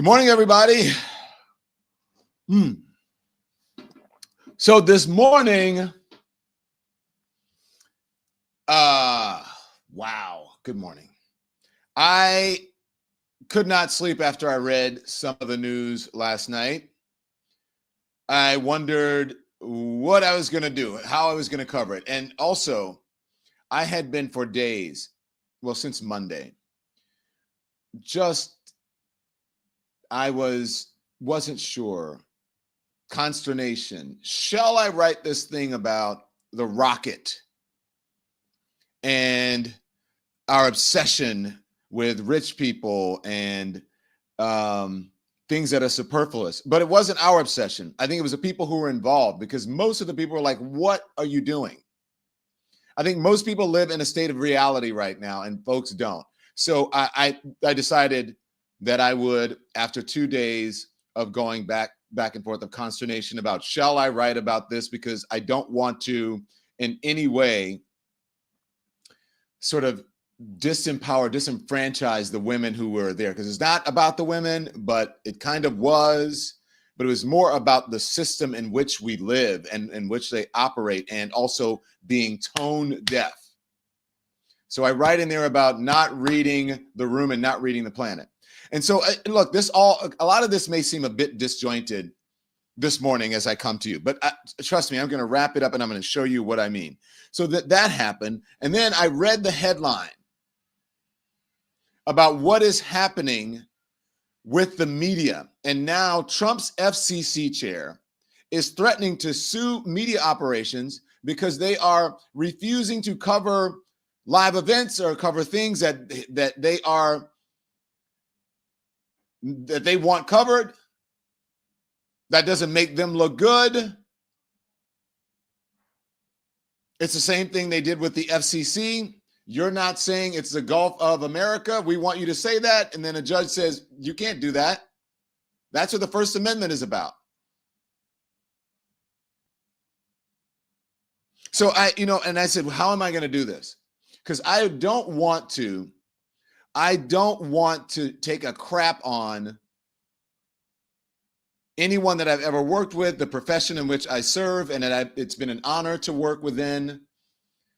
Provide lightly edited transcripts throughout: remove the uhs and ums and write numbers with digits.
morning, everybody. So this morning, wow, good morning. I could not sleep after I read some of the news last night. I wondered what I was going to do, how I was going to cover it. And also, I had been for days, well, since Monday, I wasn't sure. Consternation. Shall I write this thing about the rocket and our obsession with rich people and things that are superfluous? But it wasn't our obsession. I think it was the people who were involved, because most of the people were like, what are you doing? I think most people live in a state of reality right now, and folks don't. So I decided that I would, after 2 days of going back and forth of consternation about, shall I write about this? Because I don't want to in any way sort of disenfranchise the women who were there, because it's not about the women, but it kind of was. But it was more about the system in which we live and in which they operate, and also being tone deaf. So I write in there about not reading the room and not reading the planet. And so, look, a lot of this may seem a bit disjointed this morning as I come to you, but trust me, I'm going to wrap it up and I'm going to show you what I mean. So that happened. And then I read the headline about what is happening with the media. And now Trump's FCC chair is threatening to sue media operations because they are refusing to cover live events or cover things that they want covered. That doesn't make them look good. It's the same thing they did with the FCC. You're not saying it's the Gulf of America. We want you to say that. And then a judge says, you can't do that. That's what the First Amendment is about. So I said, well, how am I going to do this? Because I don't want to take a crap on anyone that I've ever worked with, the profession in which I serve, and it's been an honor to work within,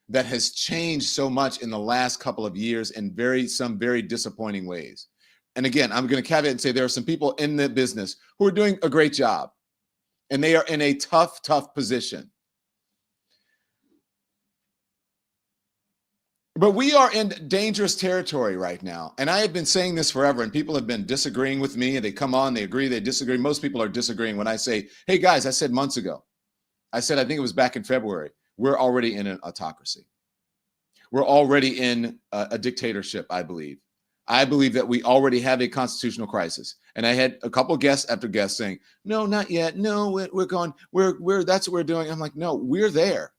that has changed so much in the last couple of years in some very disappointing ways. And again, I'm going to caveat and say there are some people in the business who are doing a great job, and they are in a tough position. But we are in dangerous territory right now. And I have been saying this forever, and people have been disagreeing with me. They come on, they agree, they disagree. Most people are disagreeing when I say, hey guys, I said months ago, I think it was back in February, we're already in an autocracy. We're already in a dictatorship, I believe. I believe that we already have a constitutional crisis. And I had a couple guests after guests saying, no, not yet. No, we're going, that's what we're doing. I'm like, no, we're there.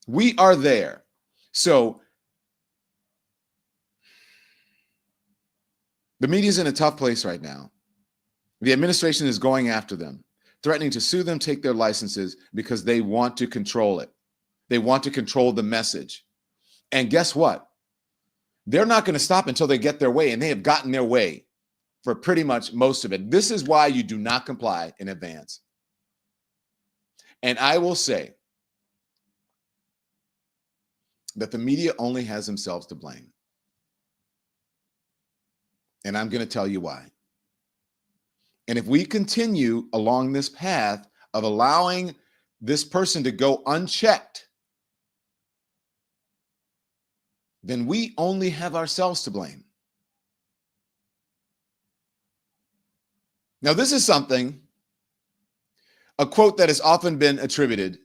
We are there. So the media's in a tough place right now. The administration is going after them, threatening to sue them, take their licenses, because they want to control it. They want to control the message. And guess what? They're not going to stop until they get their way, and they have gotten their way for pretty much most of it. This is why you do not comply in advance. And I will say that the media only has themselves to blame. And I'm going to tell you why. And if we continue along this path of allowing this person to go unchecked, then we only have ourselves to blame. Now, this is a quote that has often been attributed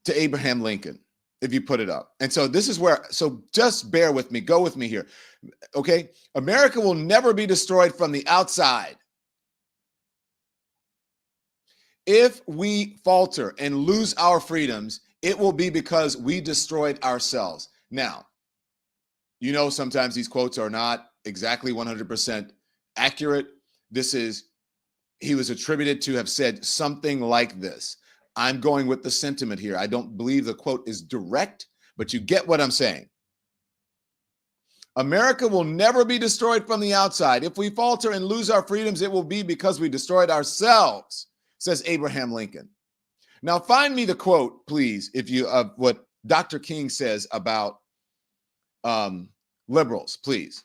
to Abraham Lincoln, if you put it up. And so this is so just bear with me, go with me here. Okay. America will never be destroyed from the outside. If we falter and lose our freedoms, it will be because we destroyed ourselves. Now, sometimes these quotes are not exactly 100% accurate. He was attributed to have said something like this. I'm going with the sentiment here. I don't believe the quote is direct, but you get what I'm saying. America will never be destroyed from the outside. If we falter and lose our freedoms, it will be because we destroyed ourselves, says Abraham Lincoln. Now, find me the quote, please, if you what Dr. King says about liberals, please,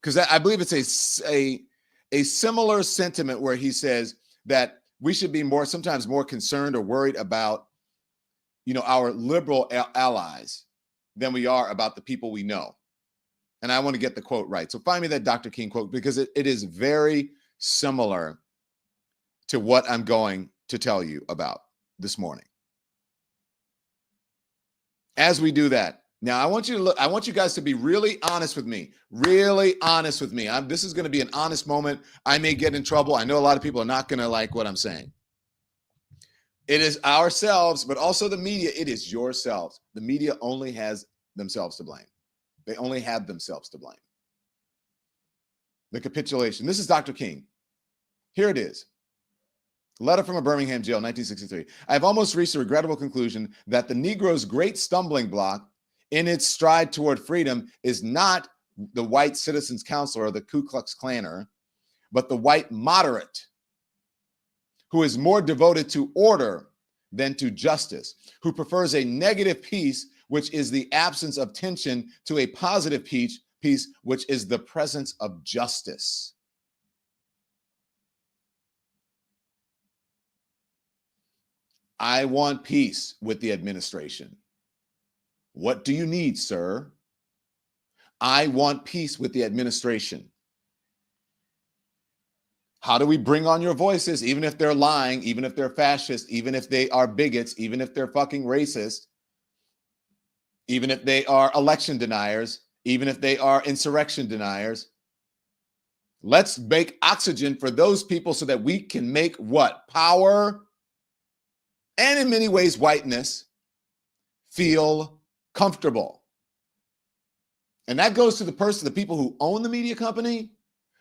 because I believe it's a similar sentiment where he says that we should be sometimes more concerned or worried about, our liberal allies than we are about the people we know. And I want to get the quote right. So find me that Dr. King quote, because it is very similar to what I'm going to tell you about this morning. As we do that, now I want you guys to be really honest with me. Really honest with me. This is going to be an honest moment. I may get in trouble. I know a lot of people are not going to like what I'm saying. It is ourselves, but also the media. It is yourselves. The media only has themselves to blame. They only have themselves to blame. The capitulation. This is Dr. King. Here it is. Letter from a Birmingham jail, 1963. I have almost reached a regrettable conclusion that the Negro's great stumbling block in its stride toward freedom is not the white Citizens Council or the Ku Klux Klaner, but the white moderate, who is more devoted to order than to justice, who prefers a negative peace, which is the absence of tension, to a positive peace, which is the presence of justice. I want peace with the administration. What do you need, sir? I want peace with the administration. How do we bring on your voices, even if they're lying, even if they're fascist, even if they are bigots, even if they're fucking racist, even if they are election deniers, even if they are insurrection deniers? Let's make oxygen for those people so that we can make what? Power, and in many ways, whiteness, feel comfortable. And that goes to the people who own the media company,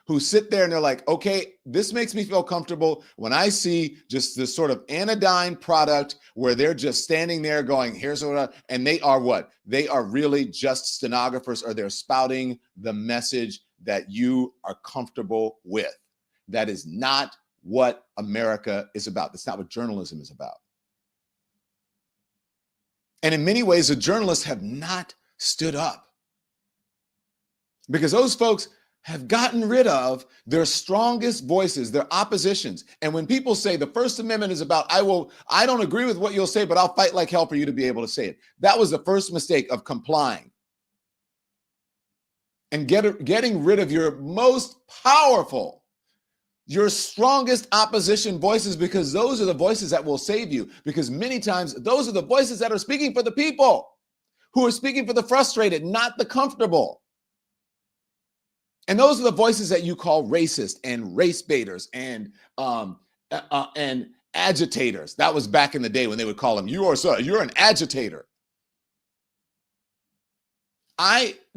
who sit there and they're like, okay, this makes me feel comfortable when I see just this sort of anodyne product where they're just standing there going, here's what, and they are what? They are really just stenographers, or they're spouting the message that you are comfortable with. That is not what America is about. That's not what journalism is about. And in many ways, the journalists have not stood up, because those folks have gotten rid of their strongest voices, their oppositions. And when people say the First Amendment is about, I don't agree with what you'll say, but I'll fight like hell for you to be able to say it. That was the first mistake of complying and getting rid of your most powerful, your strongest opposition voices, because those are the voices that will save you. Because many times those are the voices that are speaking for the people, who are speaking for the frustrated, not the comfortable. And those are the voices that you call racist and race baiters and agitators. That was back in the day when they would call them, you're an agitator.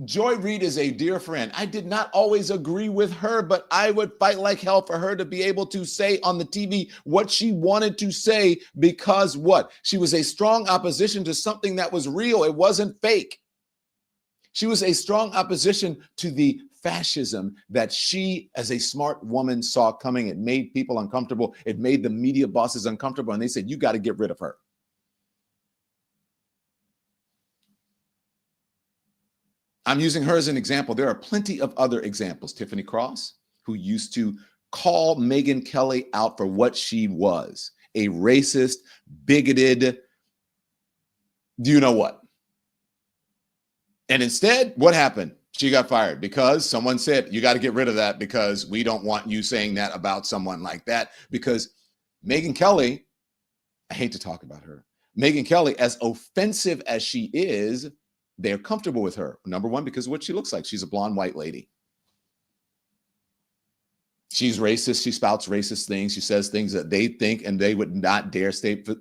Joy Reid is a dear friend. I did not always agree with her, but I would fight like hell for her to be able to say on the TV what she wanted to say, because what? She was a strong opposition to something that was real. It wasn't fake. She was a strong opposition to the fascism that she, as a smart woman, saw coming. It made people uncomfortable. It made the media bosses uncomfortable. And they said, you got to get rid of her. I'm using her as an example. There are plenty of other examples. Tiffany Cross, who used to call Megyn Kelly out for what she was, a racist, bigoted, do you know what? And instead, what happened? She got fired because someone said, you got to get rid of that, because we don't want you saying that about someone like that. Because Megyn Kelly, I hate to talk about her, Megyn Kelly, as offensive as she is, they're comfortable with her. Number one, because of what she looks like. She's a blonde white lady. She's racist. She spouts racist things. She says things that they think and they would not dare say for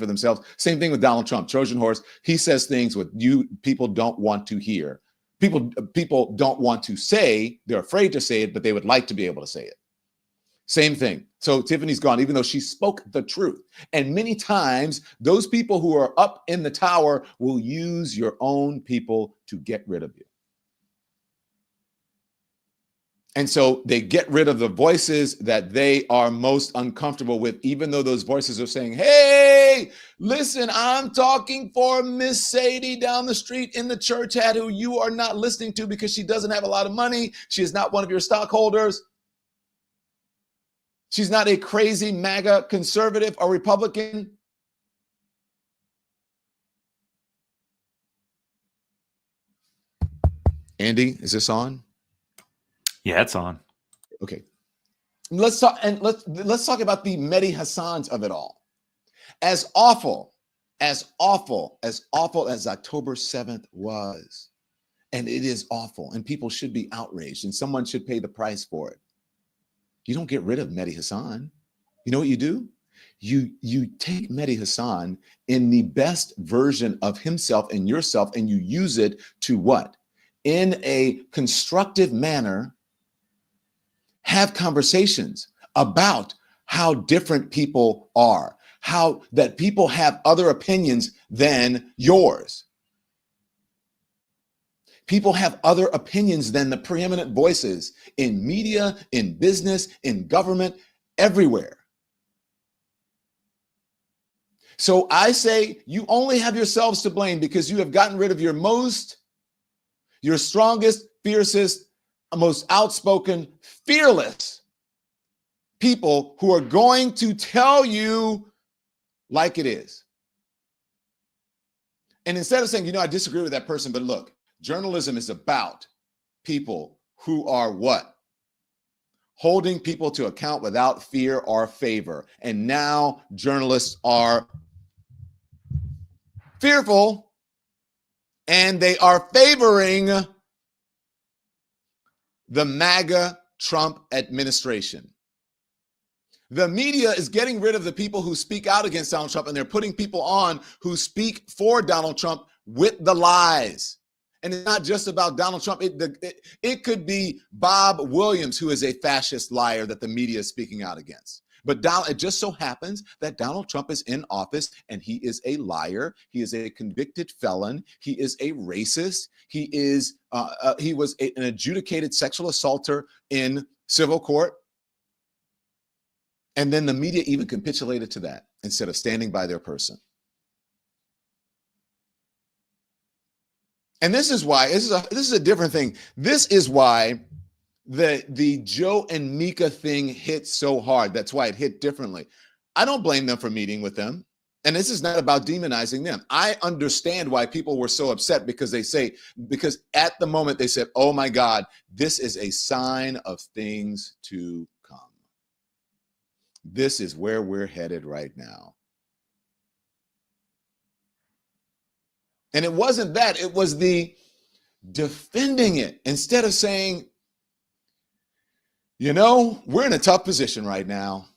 themselves. Same thing with Donald Trump, Trojan horse. He says things what people don't want to hear. People don't want to say. They're afraid to say it, but they would like to be able to say it. Same thing. So Tiffany's gone, even though she spoke the truth. And many times, those people who are up in the tower will use your own people to get rid of you. And so they get rid of the voices that they are most uncomfortable with, even though those voices are saying, hey, listen, I'm talking for Miss Sadie down the street in the church hat who you are not listening to because she doesn't have a lot of money. She is not one of your stockholders. She's not a crazy MAGA conservative or Republican. Andy, is this on? Yeah, it's on. Okay. Let's talk about the Mehdi Hassans of it all. As awful as October 7th was, and it is awful, and people should be outraged, and someone should pay the price for it. You don't get rid of Mehdi Hassan. You know what you do? You take Mehdi Hassan in the best version of himself and yourself, and you use it to what? In a constructive manner, have conversations about how different people are, how that people have other opinions than yours. People have other opinions than the preeminent voices in media, in business, in government, everywhere. So I say you only have yourselves to blame because you have gotten rid of your strongest, fiercest, most outspoken, fearless people who are going to tell you like it is. And instead of saying, I disagree with that person, but look, journalism is about people who are what? Holding people to account without fear or favor. And now journalists are fearful and they are favoring the MAGA Trump administration. The media is getting rid of the people who speak out against Donald Trump, and they're putting people on who speak for Donald Trump with the lies. And it's not just about Donald Trump. It could be Bob Williams, who is a fascist liar that the media is speaking out against. But it just so happens that Donald Trump is in office and he is a liar. He is a convicted felon. He is a racist. He was an adjudicated sexual assaulter in civil court. And then the media even capitulated to that instead of standing by their person. And this is why this is a different thing. This is why the Joe and Mika thing hit so hard. That's why it hit differently. I don't blame them for meeting with them. And this is not about demonizing them. I understand why people were so upset because at the moment they said, oh my God, this is a sign of things to come. This is where we're headed right now. And it wasn't that, it was the defending it instead of saying, we're in a tough position right now.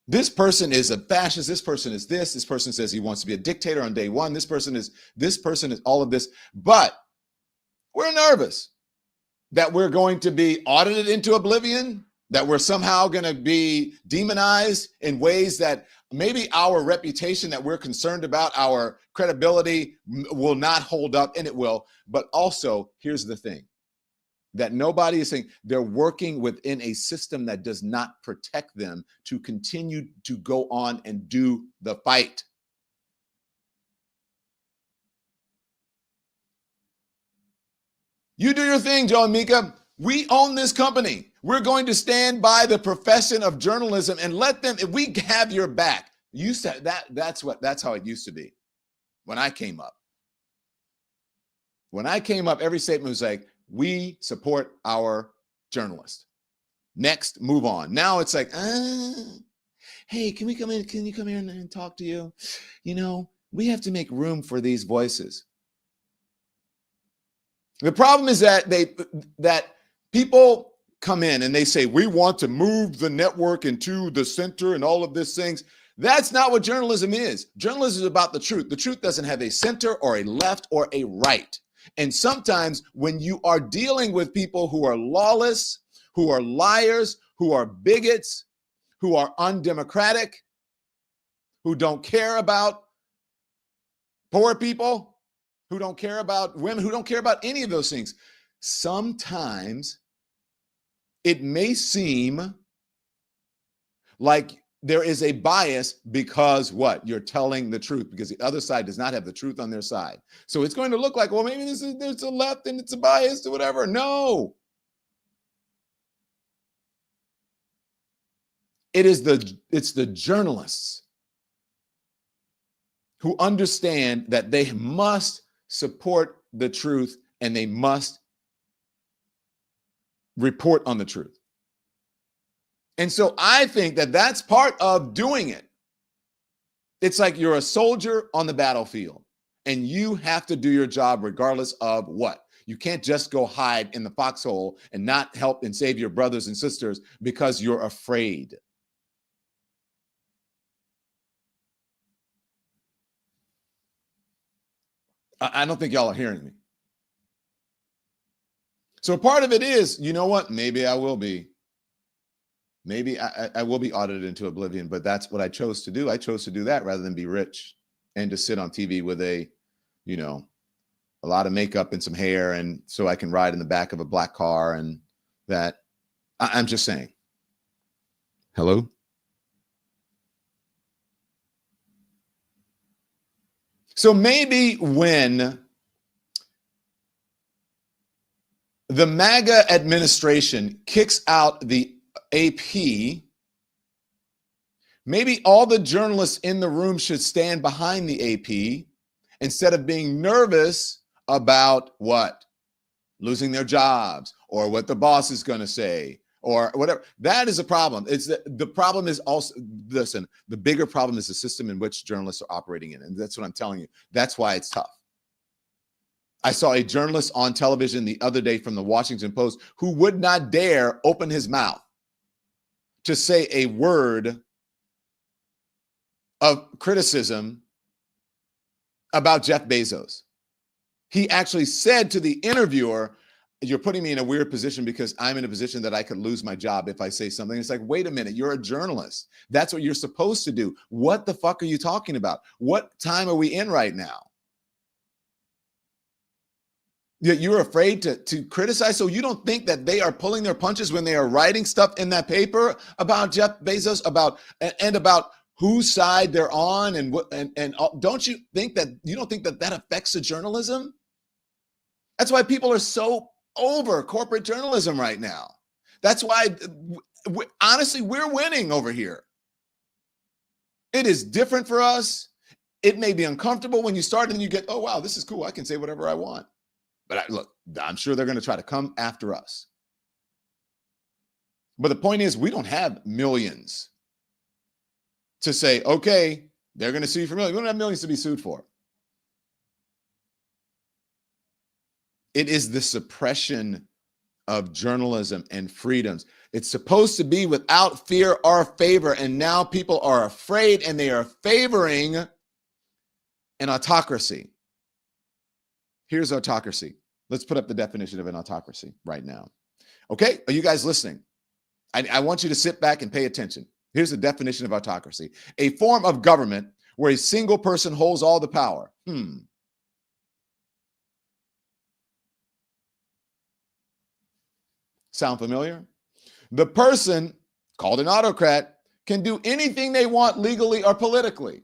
This person is a fascist. This person is this. This person says he wants to be a dictator on day one. This person is all of this. But we're nervous that we're going to be audited into oblivion, that we're somehow going to be demonized in ways that maybe our reputation that we're concerned about, our credibility will not hold up, and it will. But also, here's the thing. That nobody is saying they're working within a system that does not protect them to continue to go on and do the fight. You do your thing, Joe and Mika. We own this company. We're going to stand by the profession of journalism and let them, if we have your back. You said that's how it used to be when I came up. When I came up, every statement was like, we support our journalist. Next, move on. Now it's like, hey, can we come in? Can you come here and talk to you? We have to make room for these voices. The problem is that people come in and they say, we want to move the network into the center and all of these things. That's not what journalism is. Journalism is about the truth. The truth doesn't have a center or a left or a right. And sometimes when you are dealing with people who are lawless, who are liars, who are bigots, who are undemocratic, who don't care about poor people, who don't care about women, who don't care about any of those things, sometimes it may seem like there is a bias because what? You're telling the truth, because the other side does not have the truth on their side. So it's going to look like, well, maybe there's a left and it's a bias or whatever. No. It's the journalists who understand that they must support the truth and they must report on the truth. And so I think that that's part of doing it. It's like you're a soldier on the battlefield and you have to do your job regardless of what. You can't just go hide in the foxhole and not help and save your brothers and sisters because you're afraid. I don't think y'all are hearing me. So part of it is, you know what? Maybe I will be. Maybe I will be audited into oblivion, but that's what I chose to do. I chose to do that rather than be rich and to sit on TV with a lot of makeup and some hair, and so I can ride in the back of a black car. And that, I'm just saying. Hello? So maybe when the MAGA administration kicks out the AP, maybe all the journalists in the room should stand behind the AP instead of being nervous about what? Losing their jobs or what the boss is going to say or whatever. That is a problem. It's the problem is also, listen, the bigger problem is the system in which journalists are operating in. And that's what I'm telling you. That's why it's tough. I saw a journalist on television the other day from the Washington Post who would not dare open his mouth to say a word of criticism about Jeff Bezos. He actually said to the interviewer, "You're putting me in a weird position because I'm in a position that I could lose my job if I say something." It's like, wait a minute, you're a journalist. That's what you're supposed to do. What the fuck are you talking about? What time are we in right now? You're afraid to criticize, so you don't think that they are pulling their punches when they are writing stuff in that paper about Jeff Bezos, about whose side they're on, and don't you think that affects the journalism? That's why people are so over corporate journalism right now. That's why, honestly, we're winning over here. It is different for us. It may be uncomfortable when you start and you get, oh wow, this is cool. I can say whatever I want. But look, I'm sure they're going to try to come after us. But the point is, we don't have millions to say, okay, they're going to sue you for millions. We don't have millions to be sued for. It is the suppression of journalism and freedoms. It's supposed to be without fear or favor. And now people are afraid and they are favoring an autocracy. Here's autocracy. Let's put up the definition of an autocracy right now. Okay, are you guys listening? I want you to sit back and pay attention. Here's the definition of autocracy: a form of government where a single person holds all the power. Sound familiar? The person, called an autocrat, can do anything they want legally or politically.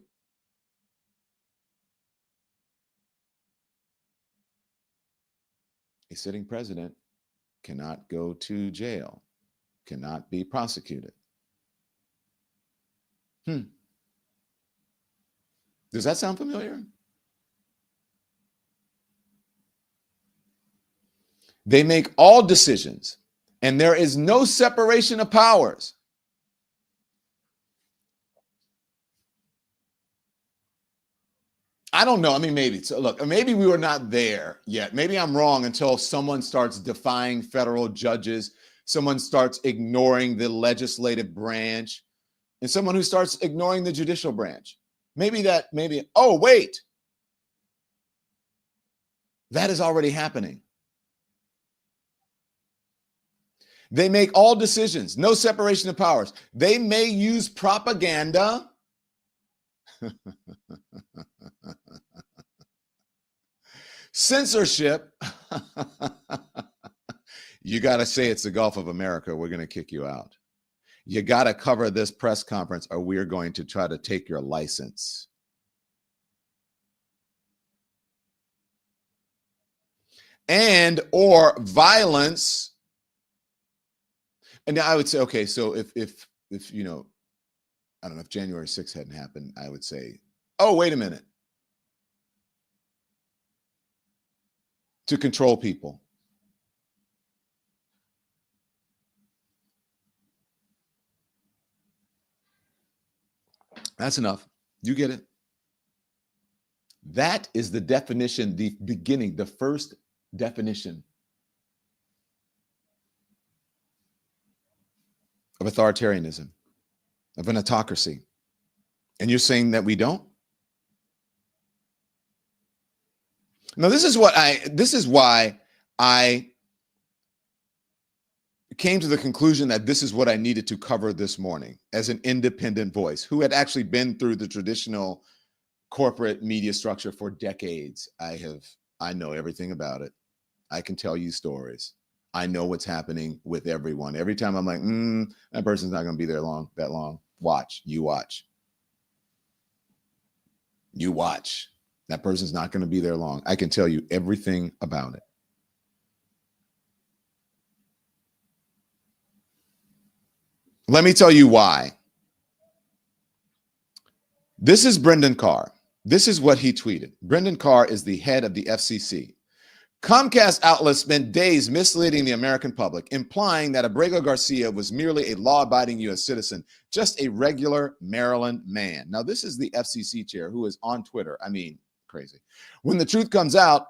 A sitting president cannot go to jail, cannot be prosecuted. Does that sound familiar? They make all decisions, and there is no separation of powers. I don't know. I mean, maybe. So look, maybe we were not there yet. Maybe I'm wrong until someone starts defying federal judges, someone starts ignoring the legislative branch, and someone who starts ignoring the judicial branch. Oh, wait. That is already happening. They make all decisions, no separation of powers. They may use propaganda. Censorship, You got to say it's the Gulf of America. We're going to kick you out. You got to cover this press conference or we're going to try to take your license. And or violence. And now I would say, okay, so if you know, I don't know, if January 6th hadn't happened, I would say, oh, wait a minute. To control people. That's enough. You get it. That is the definition, the beginning, the first definition of authoritarianism, of an autocracy. And you're saying that we don't? Now, this is why I came to the conclusion that this is what I needed to cover this morning as an independent voice who had actually been through the traditional corporate media structure for decades. I know everything about it. I can tell you stories. I know what's happening with everyone. Every time I'm like, that person's not going to be there that long. Watch. You watch. You watch. That person's not going to be there long. I can tell you everything about it. Let me tell you why. This is Brendan Carr. This is what he tweeted. Brendan Carr is the head of the FCC. Comcast outlets spent days misleading the American public, implying that Abrego Garcia was merely a law-abiding U.S. citizen, just a regular Maryland man. Now, this is the FCC chair who is on Twitter. I mean, crazy. When the truth comes out,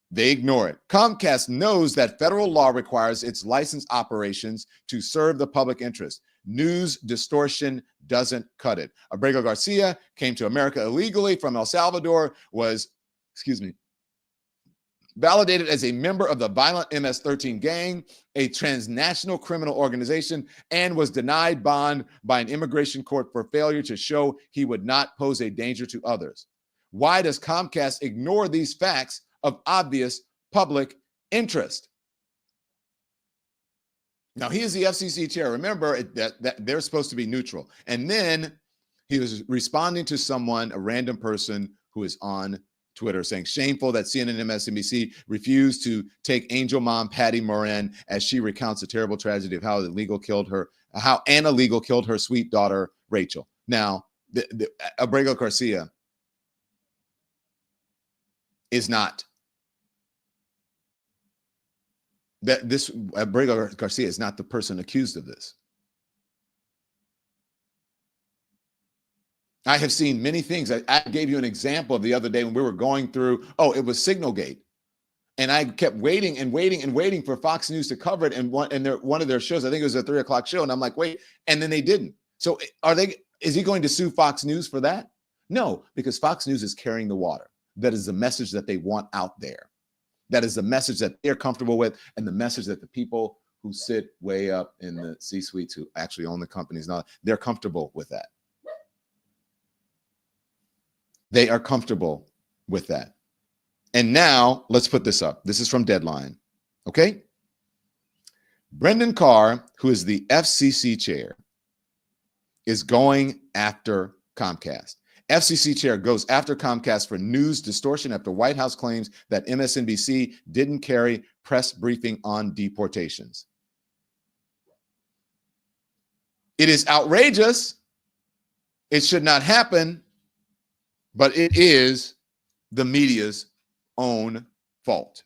they ignore it. Comcast knows that federal law requires its licensed operations to serve the public interest. News distortion doesn't cut it. Abrego Garcia came to America illegally from El Salvador, was, validated as a member of the violent MS-13 gang, a transnational criminal organization, and was denied bond by an immigration court for failure to show he would not pose a danger to others. Why does Comcast ignore these facts of obvious public interest? Now, he is the FCC chair. Remember that they're supposed to be neutral. And then he was responding to someone, a random person who is on Twitter, saying, shameful that CNN and MSNBC refused to take Angel Mom Patty Moran as she recounts the terrible tragedy of how Anna Legal killed her sweet daughter, Rachel. Now, Abrego Garcia is not. Abrego Garcia is not the person accused of this. I have seen many things. I gave you an example of the other day when we were going through, it was Signalgate. And I kept waiting and waiting and waiting for Fox News to cover it. And one of their shows, I think it was a 3:00 show. And I'm like, wait, and then they didn't. So is he going to sue Fox News for that? No, because Fox News is carrying the water. That is the message that they want out there. That is the message that they're comfortable with, and the message that the people who sit way up in the C-suites who actually own the companies, they're comfortable with that. They are comfortable with that. And now let's put this up. This is from Deadline. Okay. Brendan Carr, who is the FCC chair, is going after Comcast. FCC chair goes after Comcast for news distortion after White House claims that MSNBC didn't carry press briefing on deportations. It is outrageous. It should not happen, but it is the media's own fault.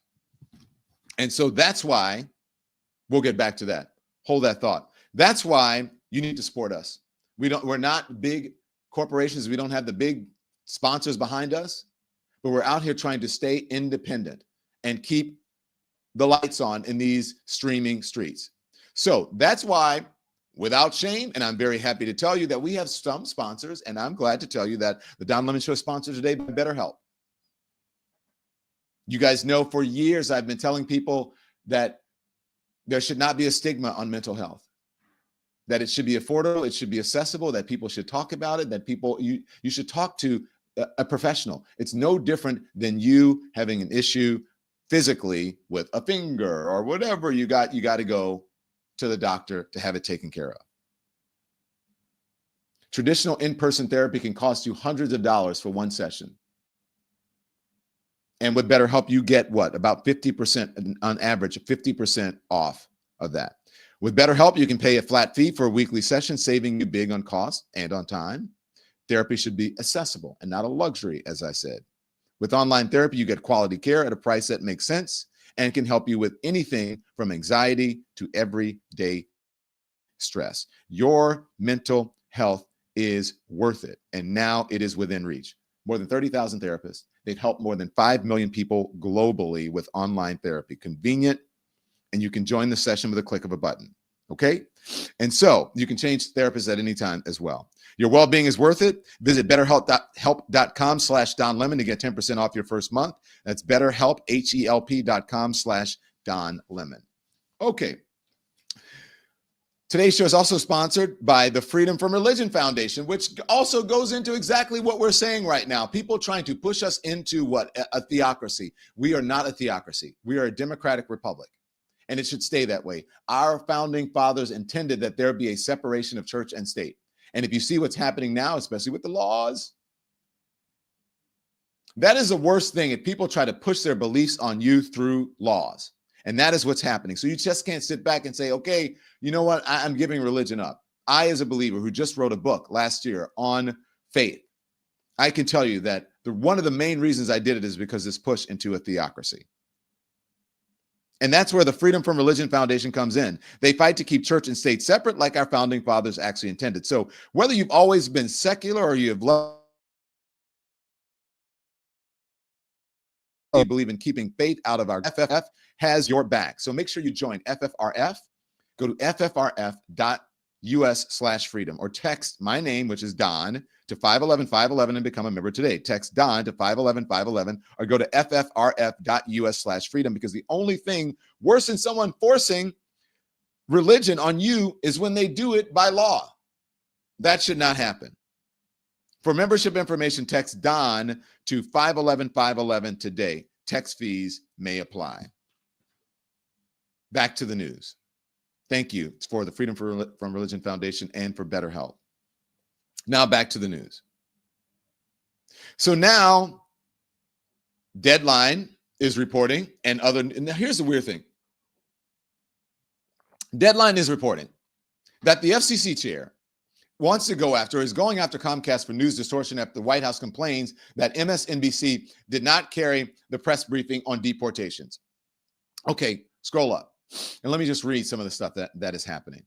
And so that's why, we'll get back to that. Hold that thought. That's why you need to support us. We're not big corporations. We don't have the big sponsors behind us, but we're out here trying to stay independent and keep the lights on in these streaming streets. So that's why, without shame, and I'm very happy to tell you that we have some sponsors, and I'm glad to tell you that the Don Lemon Show is sponsored today by BetterHelp. You guys know for years I've been telling people that there should not be a stigma on mental health, that it should be affordable, it should be accessible, that people should talk about it, that you should talk to a professional. It's no different than you having an issue physically with a finger or whatever you got to go to the doctor to have it taken care of. Traditional in-person therapy can cost you hundreds of dollars for one session. And with BetterHelp, you get what? About 50%, on average, 50% off of that. With BetterHelp, you can pay a flat fee for a weekly session, saving you big on cost and on time. Therapy should be accessible and not a luxury, as I said. With online therapy, you get quality care at a price that makes sense and can help you with anything from anxiety to everyday stress. Your mental health is worth it, and now it is within reach. More than 30,000 therapists. They've helped more than 5 million people globally with online therapy. Convenient, and you can join the session with a click of a button, okay? And so you can change therapists at any time as well. Your well-being is worth it. Visit betterhelp.com/Don Lemon to get 10% off your first month. That's betterhelp, HELP.com/Don Lemon. Okay. Today's show is also sponsored by the Freedom from Religion Foundation, which also goes into exactly what we're saying right now. People trying to push us into what? A theocracy. We are not a theocracy. We are a democratic republic, and it should stay that way. Our founding fathers intended that there be a separation of church and state. And if you see what's happening now, especially with the laws, that is the worst thing, if people try to push their beliefs on you through laws. And that is what's happening. So you just can't sit back and say, okay, you know what? I'm giving religion up. I, as a believer who just wrote a book last year on faith, I can tell you that one of the main reasons I did it is because this push into a theocracy. And that's where the Freedom from Religion Foundation comes in. They fight to keep church and state separate like our founding fathers actually intended. So whether you've always been secular or you have loved, you believe in keeping faith out of our FFF has your back. So make sure you join FFRF. Go to ffrf.us/freedom or text my name, which is Don, to 511-511 and become a member today. Text Don to 511-511 or go to ffrf.us/freedom, because the only thing worse than someone forcing religion on you is when they do it by law. That should not happen. For membership information, text Don to 511-511 today. Text fees may apply. Back to the news. Thank you for the Freedom from Religion Foundation and for BetterHelp. Now back to the news. So now Deadline is reporting, and here's the weird thing. Deadline is reporting that the FCC chair is going after Comcast for news distortion after the White House complains that MSNBC did not carry the press briefing on deportations. Okay, scroll up. And let me just read some of the stuff that is happening.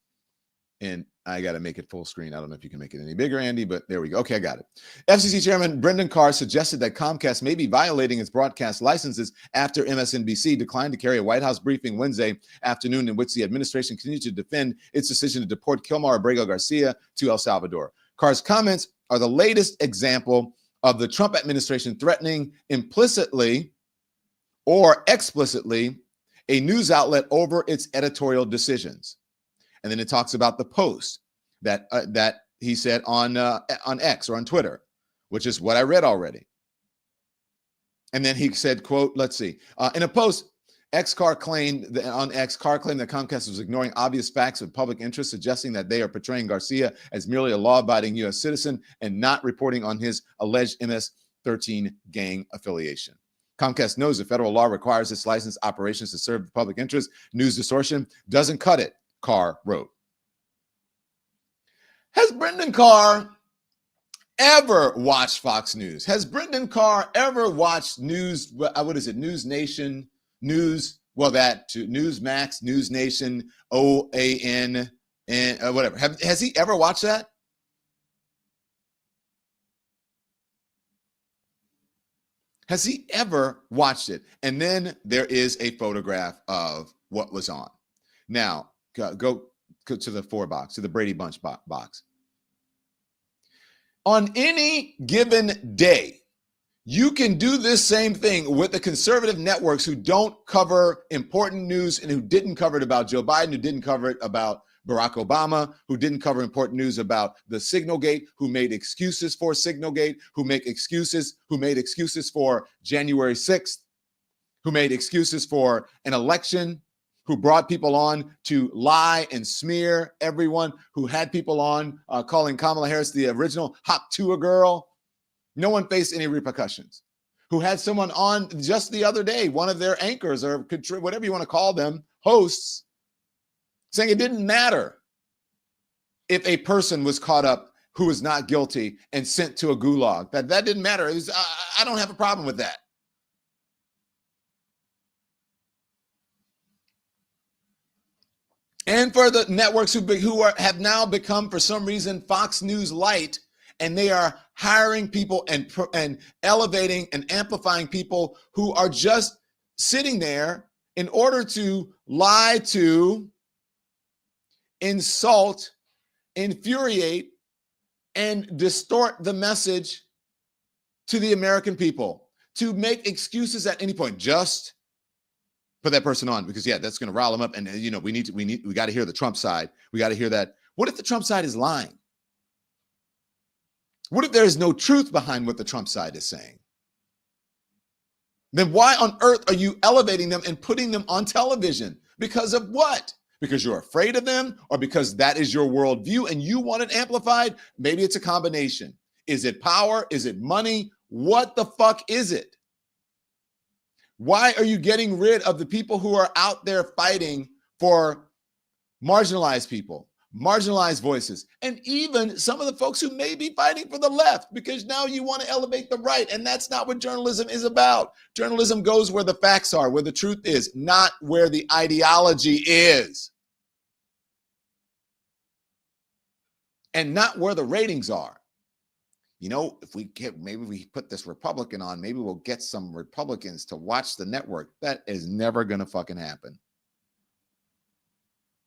And I got to make it full screen. I don't know if you can make it any bigger, Andy, but there we go. Okay, I got it. FCC Chairman Brendan Carr suggested that Comcast may be violating its broadcast licenses after MSNBC declined to carry a White House briefing Wednesday afternoon in which the administration continued to defend its decision to deport Kilmar Abrego Garcia to El Salvador. Carr's comments are the latest example of the Trump administration threatening implicitly or explicitly a news outlet over its editorial decisions. And then it talks about the post that he said on X or on Twitter, which is what I read already. And then he said, quote, let's see. In a post, Carr claimed that Comcast was ignoring obvious facts of public interest, suggesting that they are portraying Garcia as merely a law-abiding U.S. citizen and not reporting on his alleged MS-13 gang affiliation. Comcast knows that federal law requires its licensed operations to serve the public interest. News distortion doesn't cut it, Carr wrote. Has Brendan Carr ever watched Fox News? Has Brendan Carr ever watched News, News Nation, Newsmax, News Nation, OAN, and whatever. Has he ever watched that? Has he ever watched it? And then there is a photograph of what was on. Now, go to the to the Brady Bunch box. On any given day, you can do this same thing with the conservative networks who don't cover important news and who didn't cover it about Joe Biden, who didn't cover it about Barack Obama, who didn't cover important news about the Signalgate, who made excuses for Signalgate, who made excuses for January 6th, who made excuses for an election, who brought people on to lie and smear everyone, who had people on calling Kamala Harris the original Hop to a girl. No one faced any repercussions. Who had someone on just the other day, one of their anchors or whatever you want to call them, hosts, saying it didn't matter if a person was caught up who was not guilty and sent to a gulag. That didn't matter. It was, I don't have a problem with that. And for the networks who have now become, for some reason, Fox News Light, and they are hiring people and elevating and amplifying people who are just sitting there in order to lie to, insult, infuriate, and distort the message to the American people, to make excuses at any point. Just put that person on because, yeah, that's going to rile them up. And, you know, we got to hear the Trump side. We got to hear that. What if the Trump side is lying? What if there is no truth behind what the Trump side is saying? Then why on earth are you elevating them and putting them on television? Because of what? Because you're afraid of them, or because that is your worldview and you want it amplified? Maybe it's a combination. Is it power? Is it money? What the fuck is it? Why are you getting rid of the people who are out there fighting for marginalized people, marginalized voices, and even some of the folks who may be fighting for the left, because now you want to elevate the right, and that's not what journalism is about. Journalism goes where the facts are, where the truth is, not where the ideology is, and not where the ratings are. You know, if maybe we put this Republican on, maybe we'll get some Republicans to watch the network. That is never going to fucking happen.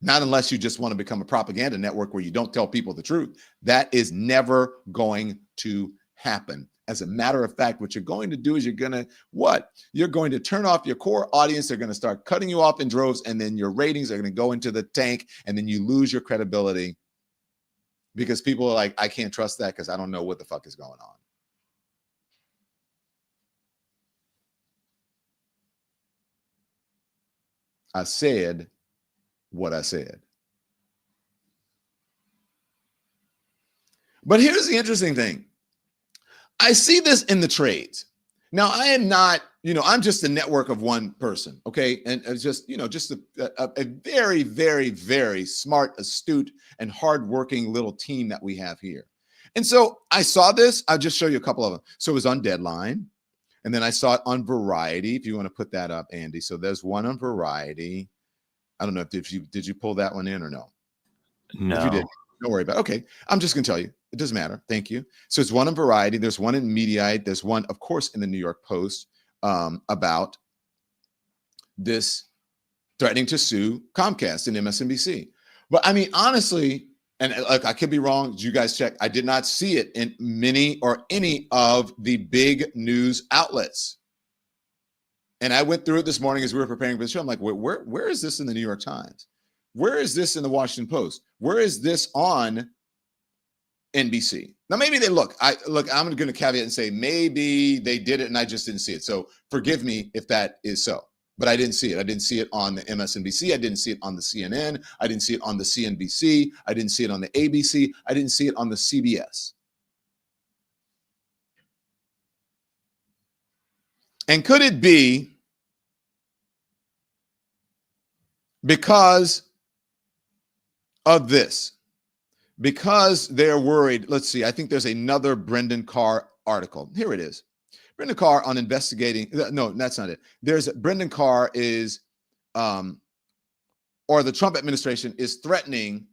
Not unless you just want to become a propaganda network where you don't tell people the truth. That is never going to happen. As a matter of fact, what you're going to do is you're going to turn off your core audience. They're going to start cutting you off in droves, and then your ratings are going to go into the tank, and then you lose your credibility because people are like, I can't trust that because I don't know what the fuck is going on. I said what I said. But here's the interesting thing. I see this in the trades. Now, I am not, I'm just a network of one person, okay? And it's just, just a very, very, very smart, astute, and hardworking little team that we have here. And so I saw this. I'll just show you a couple of them. So it was on Deadline. And then I saw it on Variety, if you want to put that up, Andy. So there's one on Variety. I don't know if did you pull that one in or no? No. If you did, don't worry about it. Okay. I'm just going to tell you. It doesn't matter. Thank you. So it's one in Variety. There's one in Mediaite. There's one, of course, in the New York Post about this threatening to sue Comcast and MSNBC. But I mean, honestly, and like I could be wrong. You guys check. I did not see it in many or any of the big news outlets. And I went through it this morning as we were preparing for the show. I'm like, where is this in the New York Times? Where is this in the Washington Post? Where is this on NBC? Now, maybe they look. I'm going to caveat and say maybe they did it and I just didn't see it. So forgive me if that is so. But I didn't see it. I didn't see it on the MSNBC. I didn't see it on the CNN. I didn't see it on the CNBC. I didn't see it on the ABC. I didn't see it on the CBS. And could it be because of this? Because they're worried. Let's see. I think there's another Brendan Carr article. Here it is. Brendan Carr on investigating. No, that's not it. There's Brendan Carr is, or the Trump administration is threatening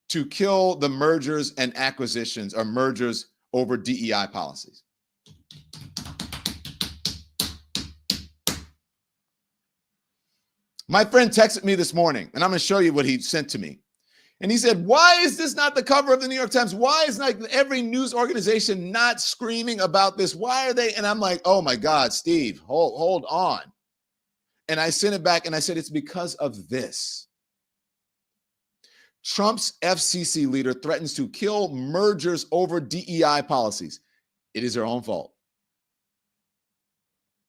to kill the mergers and acquisitions or mergers over DEI policies. My friend texted me this morning, and I'm going to show you what he sent to me. And he said, why is this not the cover of the New York Times? Why is not every news organization not screaming about this? Why are they? And I'm like, oh my God, Steve, hold on. And I sent it back and I said, it's because of this. Trump's FCC leader threatens to kill mergers over DEI policies. It is their own fault.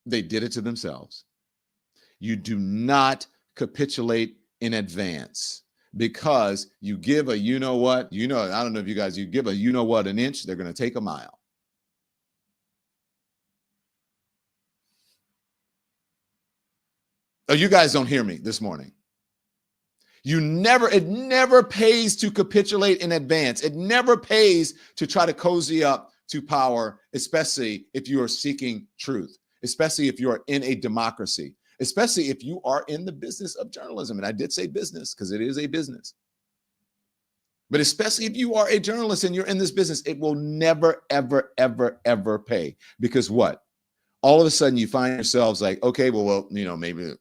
They did it to themselves. You do not capitulate in advance, because you give a I don't know if you guys, you give a an inch, they're going to take a mile. Oh, you guys don't hear me this morning. It never pays to capitulate in advance. It never pays to try to cozy up to power, especially if you are seeking truth, especially if you are in a democracy, especially if you are in the business of journalism. And I did say business because it is a business. But especially if you are a journalist and you're in this business, it will never, ever, ever, ever pay. Because what? All of a sudden you find yourselves like, okay, well, maybe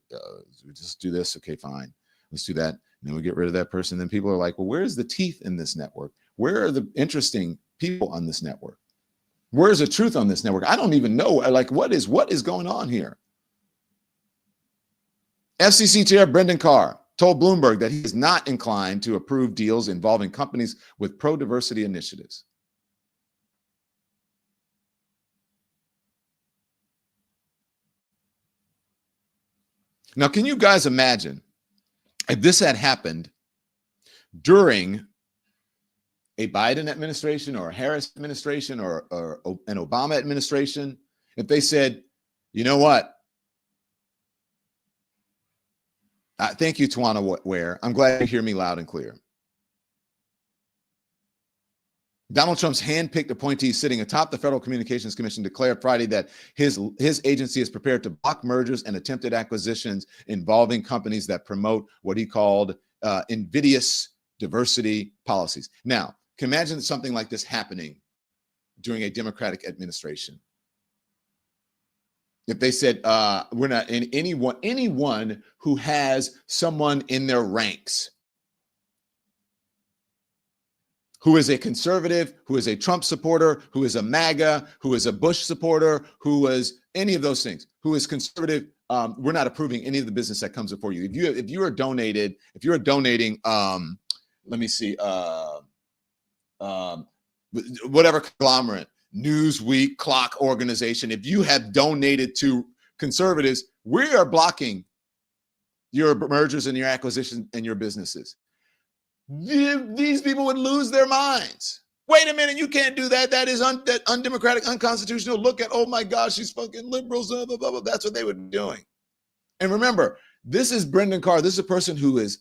we just do this. Okay, fine. Let's do that. And then we get rid of that person. Then people are like, well, where's the teeth in this network? Where are the interesting people on this network? Where's the truth on this network? I don't even know. Like, what is going on here? FCC Chair Brendan Carr told Bloomberg that he is not inclined to approve deals involving companies with pro-diversity initiatives. Now, can you guys imagine if this had happened during a Biden administration or a Harris administration or an Obama administration? If they said, you know what? Thank you, Tawana Ware. I'm glad you hear me loud and clear. Donald Trump's handpicked appointees sitting atop the Federal Communications Commission declared Friday that his agency is prepared to block mergers and attempted acquisitions involving companies that promote what he called invidious diversity policies. Now, can you imagine something like this happening during a Democratic administration? If they said, we're not in anyone who has someone in their ranks who is a conservative, who is a Trump supporter, who is a MAGA, who is a Bush supporter, who is any of those things, who is conservative, we're not approving any of the business that comes before you. If you are donating, let me see, whatever conglomerate, Newsweek, Clock organization, if you have donated to conservatives, we are blocking your mergers and your acquisitions and your businesses. These people would lose their minds. Wait a minute, you can't do that. That is undemocratic, unconstitutional. Look at, oh my gosh, she's fucking liberals. Blah, blah, blah, blah. That's what they would be doing. And remember, this is Brendan Carr. This is a person who is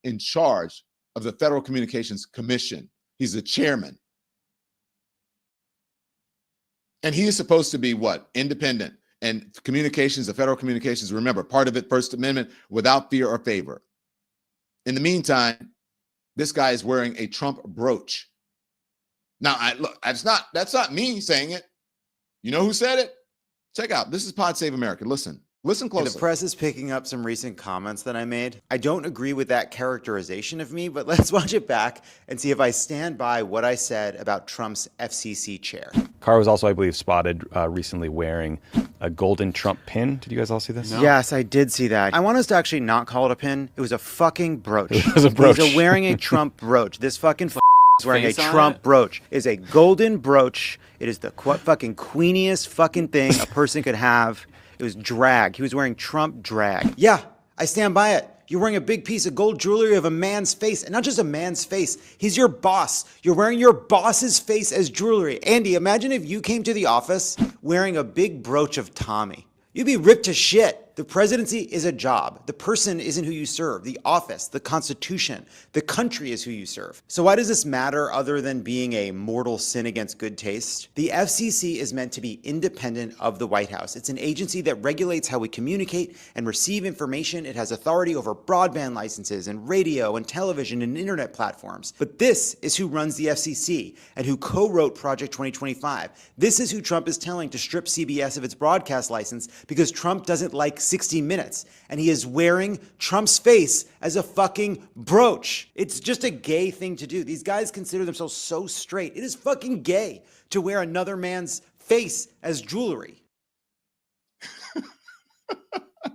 in charge of the Federal Communications Commission. He's the chairman. And he is supposed to be what? Independent. And communications, the federal communications, remember, part of it, First Amendment, without fear or favor. In the meantime, this guy is wearing a Trump brooch. Now, that's not me saying it. You know who said it? Check out. This is Pod Save America. Listen closely. The press is picking up some recent comments that I made. I don't agree with that characterization of me, but let's watch it back and see if I stand by what I said about Trump's FCC chair. Carr was also, I believe, spotted recently wearing a golden Trump pin. Did you guys all see this? No. Yes, I did see that. I want us to actually not call it a pin. It was a fucking brooch. It was a brooch. He's wearing a Trump brooch. This fucking is wearing a Trump brooch. It is a golden brooch. It is the fucking queeniest fucking thing a person could have. It was drag. He was wearing Trump drag. Yeah, I stand by it. You're wearing a big piece of gold jewelry of a man's face, and not just a man's face. He's your boss. You're wearing your boss's face as jewelry. Andy, imagine if you came to the office wearing a big brooch of Tommy. You'd be ripped to shit. The presidency is a job. The person isn't who you serve. The office, the Constitution, the country is who you serve. So why does this matter other than being a mortal sin against good taste? The FCC is meant to be independent of the White House. It's an agency that regulates how we communicate and receive information. It has authority over broadband licenses and radio and television and internet platforms. But this is who runs the FCC and who co-wrote Project 2025. This is who Trump is telling to strip CBS of its broadcast license because Trump doesn't like 60 Minutes, and he is wearing Trump's face as a fucking brooch. It's just a gay thing to do. These guys consider themselves so straight. It is fucking gay to wear another man's face as jewelry. I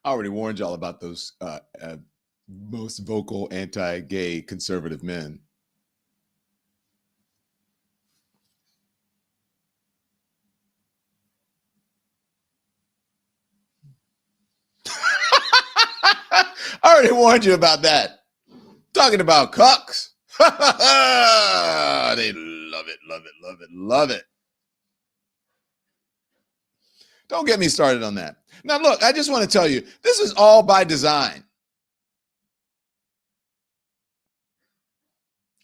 already warned y'all about those most vocal anti-gay conservative men. I already warned you about that. Talking about cucks. They love it, love it, love it, love it. Don't get me started on that. Now, look, I just want to tell you, this is all by design.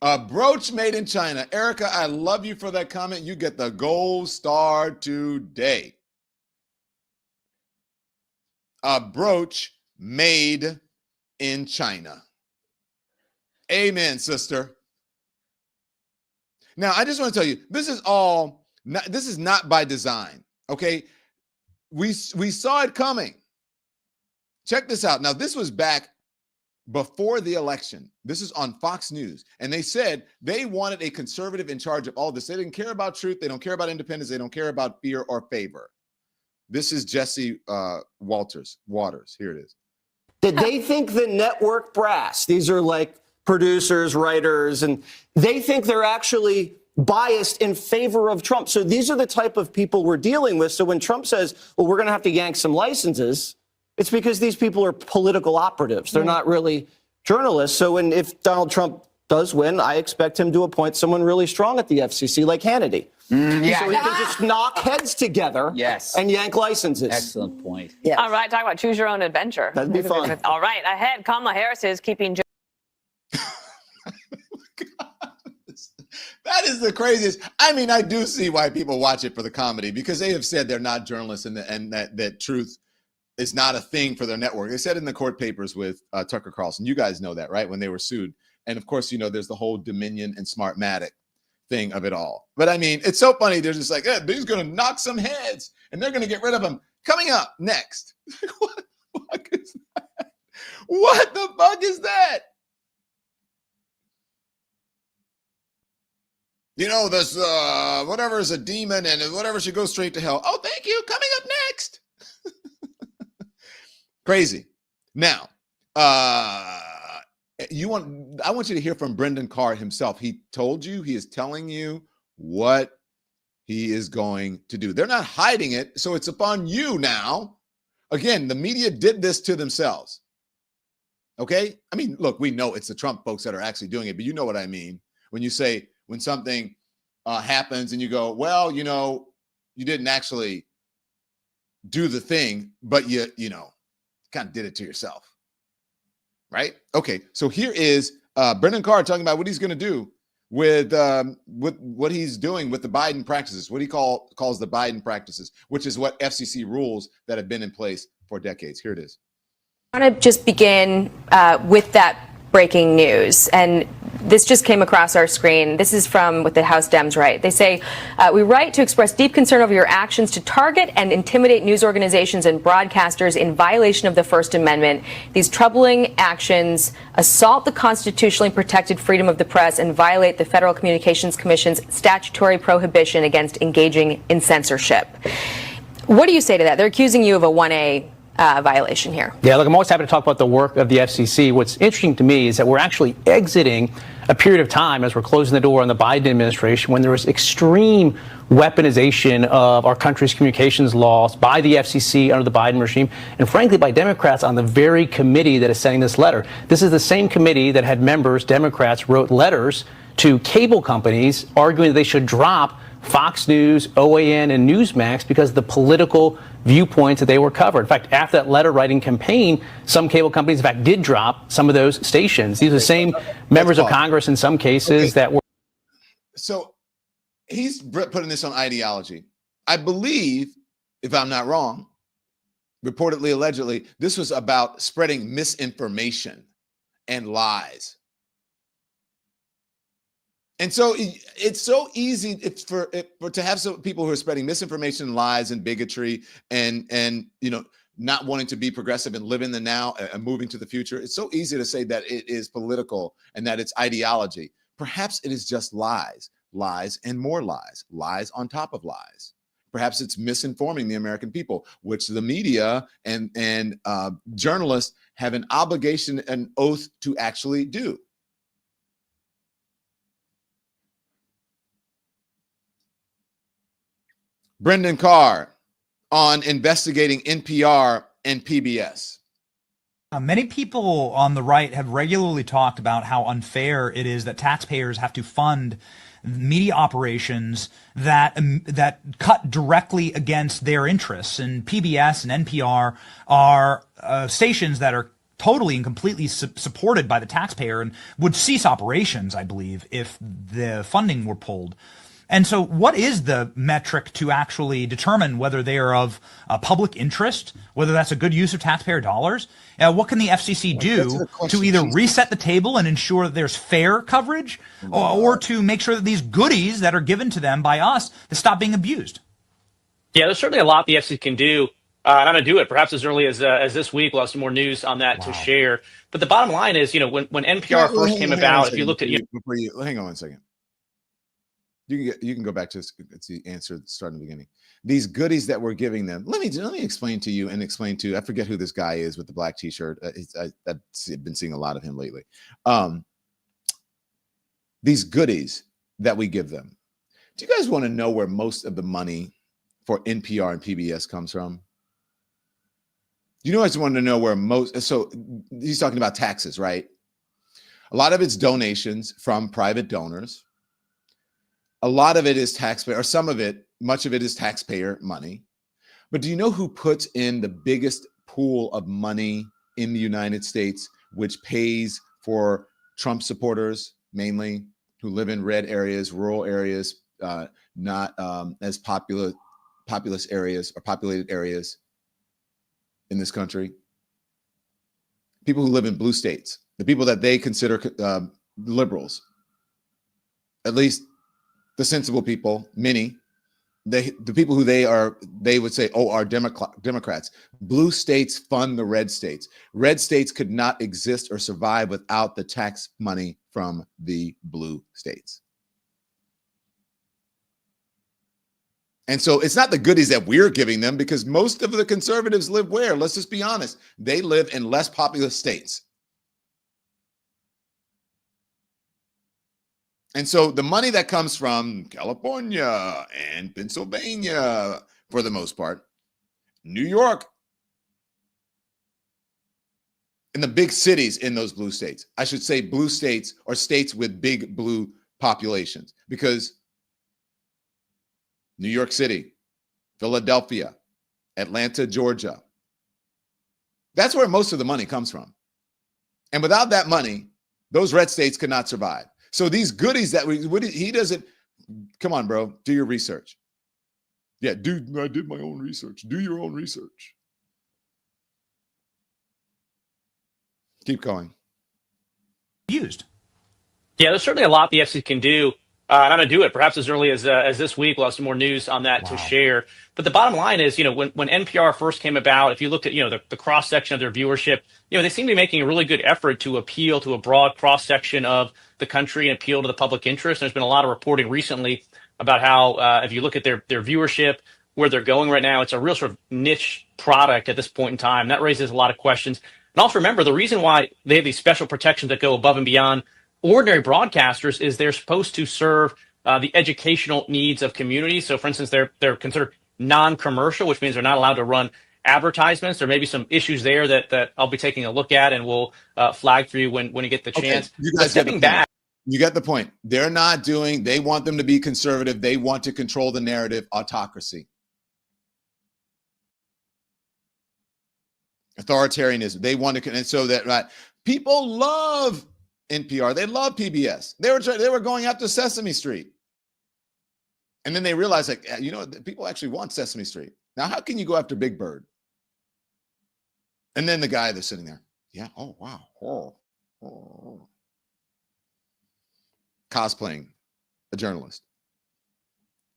A brooch made in China. Erica, I love you for that comment. You get the gold star today. A brooch made in China. Amen, sister. Now, I just want to tell you, this is not by design, okay? We saw it coming. Check this out. Now, this was back before the election. This is on Fox News. And they said they wanted a conservative in charge of all this. They didn't care about truth. They don't care about independence. They don't care about fear or favor. This is Jesse Waters. Here it is. Did they think the network brass, these are like producers, writers, and they think they're actually biased in favor of Trump. So these are the type of people we're dealing with. So when Trump says, well, we're going to have to yank some licenses, it's because these people are political operatives. They're not really journalists. So if Donald Trump does win, I expect him to appoint someone really strong at the FCC like Hannity. So he can just knock heads together and yank licenses. Excellent point. Yes. All right, talk about choose your own adventure. That'd be fun. All right, ahead, Kamala Harris is keeping That is the craziest. I mean, I do see why people watch it for the comedy, because they have said they're not journalists and that truth is not a thing for their network. They said in the court papers with Tucker Carlson. You guys know that, right? When they were sued. And of course, you know, there's the whole Dominion and Smartmatic thing of it all. But I mean, it's so funny. They're just like, he's going to knock some heads and they're going to get rid of him. Coming up next. What the fuck is that? What the fuck is that? You know, this whatever is a demon and whatever should go straight to hell. Oh, thank you. Coming up next. Crazy. Now, I want you to hear from Brendan Carr himself. He is telling you what he is going to do. They're not hiding it, so it's upon you now. Again, the media did this to themselves. Okay? I mean, look, we know it's the Trump folks that are actually doing it, but you know what I mean. When something happens and you go, well, you know, you didn't actually do the thing, but you kind of did it to yourself. Right? Okay. So here is Brendan Carr talking about what he's going to do with what he's doing with the Biden practices, what he calls the Biden practices, which is what FCC rules that have been in place for decades. Here it is. I want to just begin with that breaking news. And this just came across our screen. This is from what the House Dems write. They say, we write to express deep concern over your actions to target and intimidate news organizations and broadcasters in violation of the First Amendment. These troubling actions assault the constitutionally protected freedom of the press and violate the Federal Communications Commission's statutory prohibition against engaging in censorship. What do you say to that? They're accusing you of a 1A violation here. Yeah, look, I'm always happy to talk about the work of the FCC. What's interesting to me is that we're actually exiting a period of time as we're closing the door on the Biden administration when there was extreme weaponization of our country's communications laws by the FCC under the Biden regime, and frankly by Democrats on the very committee that is sending this letter. This is the same committee that had members, Democrats, wrote letters to cable companies arguing that they should drop Fox News, OAN, and Newsmax because of the political viewpoints that they were covered. In fact, after that letter writing campaign, some cable companies, in fact, did drop some of those stations. These are the same members of Congress in some cases that were. So he's putting this on ideology. I believe, if I'm not wrong, reportedly, allegedly, this was about spreading misinformation and lies. And so it's so easy to have some people who are spreading misinformation, lies, and bigotry, and not wanting to be progressive and live in the now and moving to the future. It's so easy to say that it is political and that it's ideology. Perhaps it is just lies and more lies on top of lies. Perhaps it's misinforming the American people, which the media and journalists have an obligation, an oath to actually do. Brendan Carr on investigating NPR and PBS. Many people on the right have regularly talked about how unfair it is that taxpayers have to fund media operations that cut directly against their interests. And PBS and NPR are stations that are totally and completely supported by the taxpayer and would cease operations, I believe, if the funding were pulled. And so what is the metric to actually determine whether they are of public interest, whether that's a good use of taxpayer dollars? What can the FCC do to either reset the table and ensure that there's fair coverage or to make sure that these goodies that are given to them by us to stop being abused? Yeah, there's certainly a lot the FCC can do. And I'm going to do it perhaps as early as this week. We'll have some more news on that to share. But the bottom line is, when NPR first came about, if you looked at hang on one second. You can go back to the answer starting at the beginning. These goodies that we're giving them. Let me explain to you and explain to, I forget who this guy is with the black T-shirt. I've been seeing a lot of him lately. These goodies that we give them. Do you guys want to know where most of the money for NPR and PBS comes from? I just wanted to know where most. So he's talking about taxes, right? A lot of it's donations from private donors. A lot of it is taxpayer, or some of it, much of it is taxpayer money. But do you know who puts in the biggest pool of money in the United States, which pays for Trump supporters, mainly, who live in red areas, rural areas, not as populous areas or populated areas in this country? People who live in blue states, the people that they consider liberals, at least the sensible people, many, the people who they would say, are Democrats. Blue states fund the red states. Red states could not exist or survive without the tax money from the blue states. And so it's not the goodies that we're giving them, because most of the conservatives live where? Let's just be honest. They live in less populous states. And so the money that comes from California and Pennsylvania, for the most part, New York, and the big cities in those blue states. I should say blue states or states with big blue populations, because New York City, Philadelphia, Atlanta, Georgia, that's where most of the money comes from. And without that money, those red states could not survive. So these goodies that he doesn't, come on, bro, do your research. Yeah, dude, I did my own research. Do your own research. Keep going. Used. Yeah, there's certainly a lot the FCC can do. And I'm going to do it perhaps as early as this week. We'll have some more news on that to share. But the bottom line is, when NPR first came about, if you looked at, the cross section of their viewership, they seem to be making a really good effort to appeal to a broad cross section of the country and appeal to the public interest. There's been a lot of reporting recently about how, if you look at their viewership, where they're going right now, it's a real sort of niche product at this point in time. That raises a lot of questions. And also remember, the reason why they have these special protections that go above and beyond ordinary broadcasters is they're supposed to serve the educational needs of communities. So, for instance, they're considered non-commercial, which means they're not allowed to run advertisements. There may be some issues there that I'll be taking a look at, and we'll flag for you when you get the chance. You guys stepping back. You get the point. They're not doing, they want them to be conservative. They want to control the narrative, autocracy. Authoritarianism. They want to, and so that, right, people love NPR. They love PBS. They were going after Sesame Street. And then they realized, people actually want Sesame Street. Now, how can you go after Big Bird? And then the guy that's sitting there, yeah, oh, wow. Oh. Cosplaying a journalist.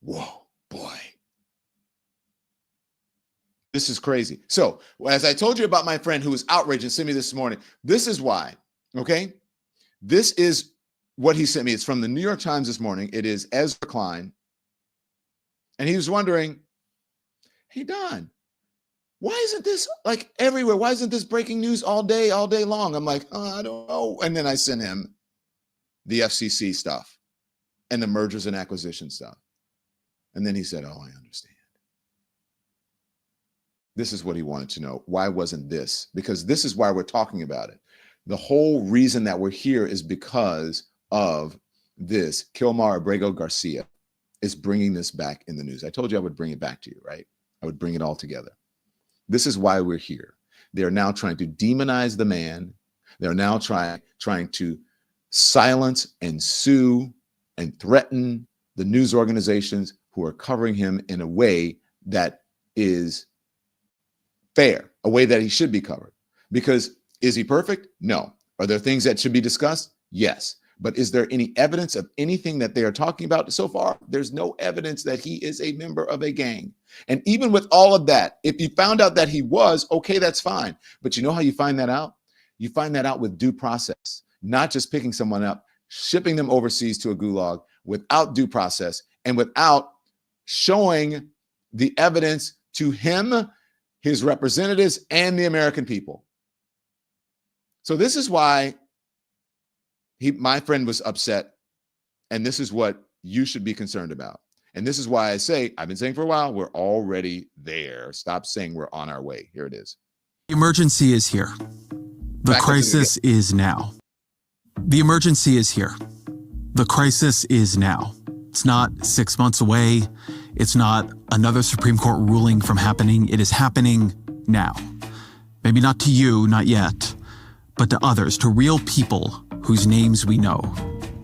Whoa, boy. This is crazy. So, as I told you about my friend who was outraged and sent me this morning, this is why, okay? This is what he sent me. It's from the New York Times this morning. It is Ezra Klein. And he was wondering, hey, Don, why isn't this like everywhere? Why isn't this breaking news all day long? I'm like, I don't know. And then I sent him the FCC stuff and the mergers and acquisition stuff. And then he said, oh, I understand. This is what he wanted to know. Why wasn't this? Because this is why we're talking about it. The whole reason that we're here is because of this. Kilmar Abrego Garcia is bringing this back in the news. I told you I would bring it back to you, right? I would bring it all together. This is why we're here. They're now trying to demonize the man. They're now trying to silence and sue and threaten the news organizations who are covering him in a way that is fair, a way that he should be covered. Because is he perfect? No. Are there things that should be discussed? Yes. But is there any evidence of anything that they are talking about so far? There's no evidence that he is a member of a gang. And even with all of that, if you found out that he was, okay, that's fine. But you know how you find that out? You find that out with due process, not just picking someone up, shipping them overseas to a gulag without due process and without showing the evidence to him, his representatives, and the American people. So this is why my friend was upset, and this is what you should be concerned about. And this is why I say, I've been saying for a while, we're already there. Stop saying we're on our way. Here it is. The emergency is here. The crisis is now. The emergency is here. The crisis is now. It's not 6 months away. It's not another Supreme Court ruling from happening. It is happening now. Maybe not to you, not yet, but to others, to real people whose names we know,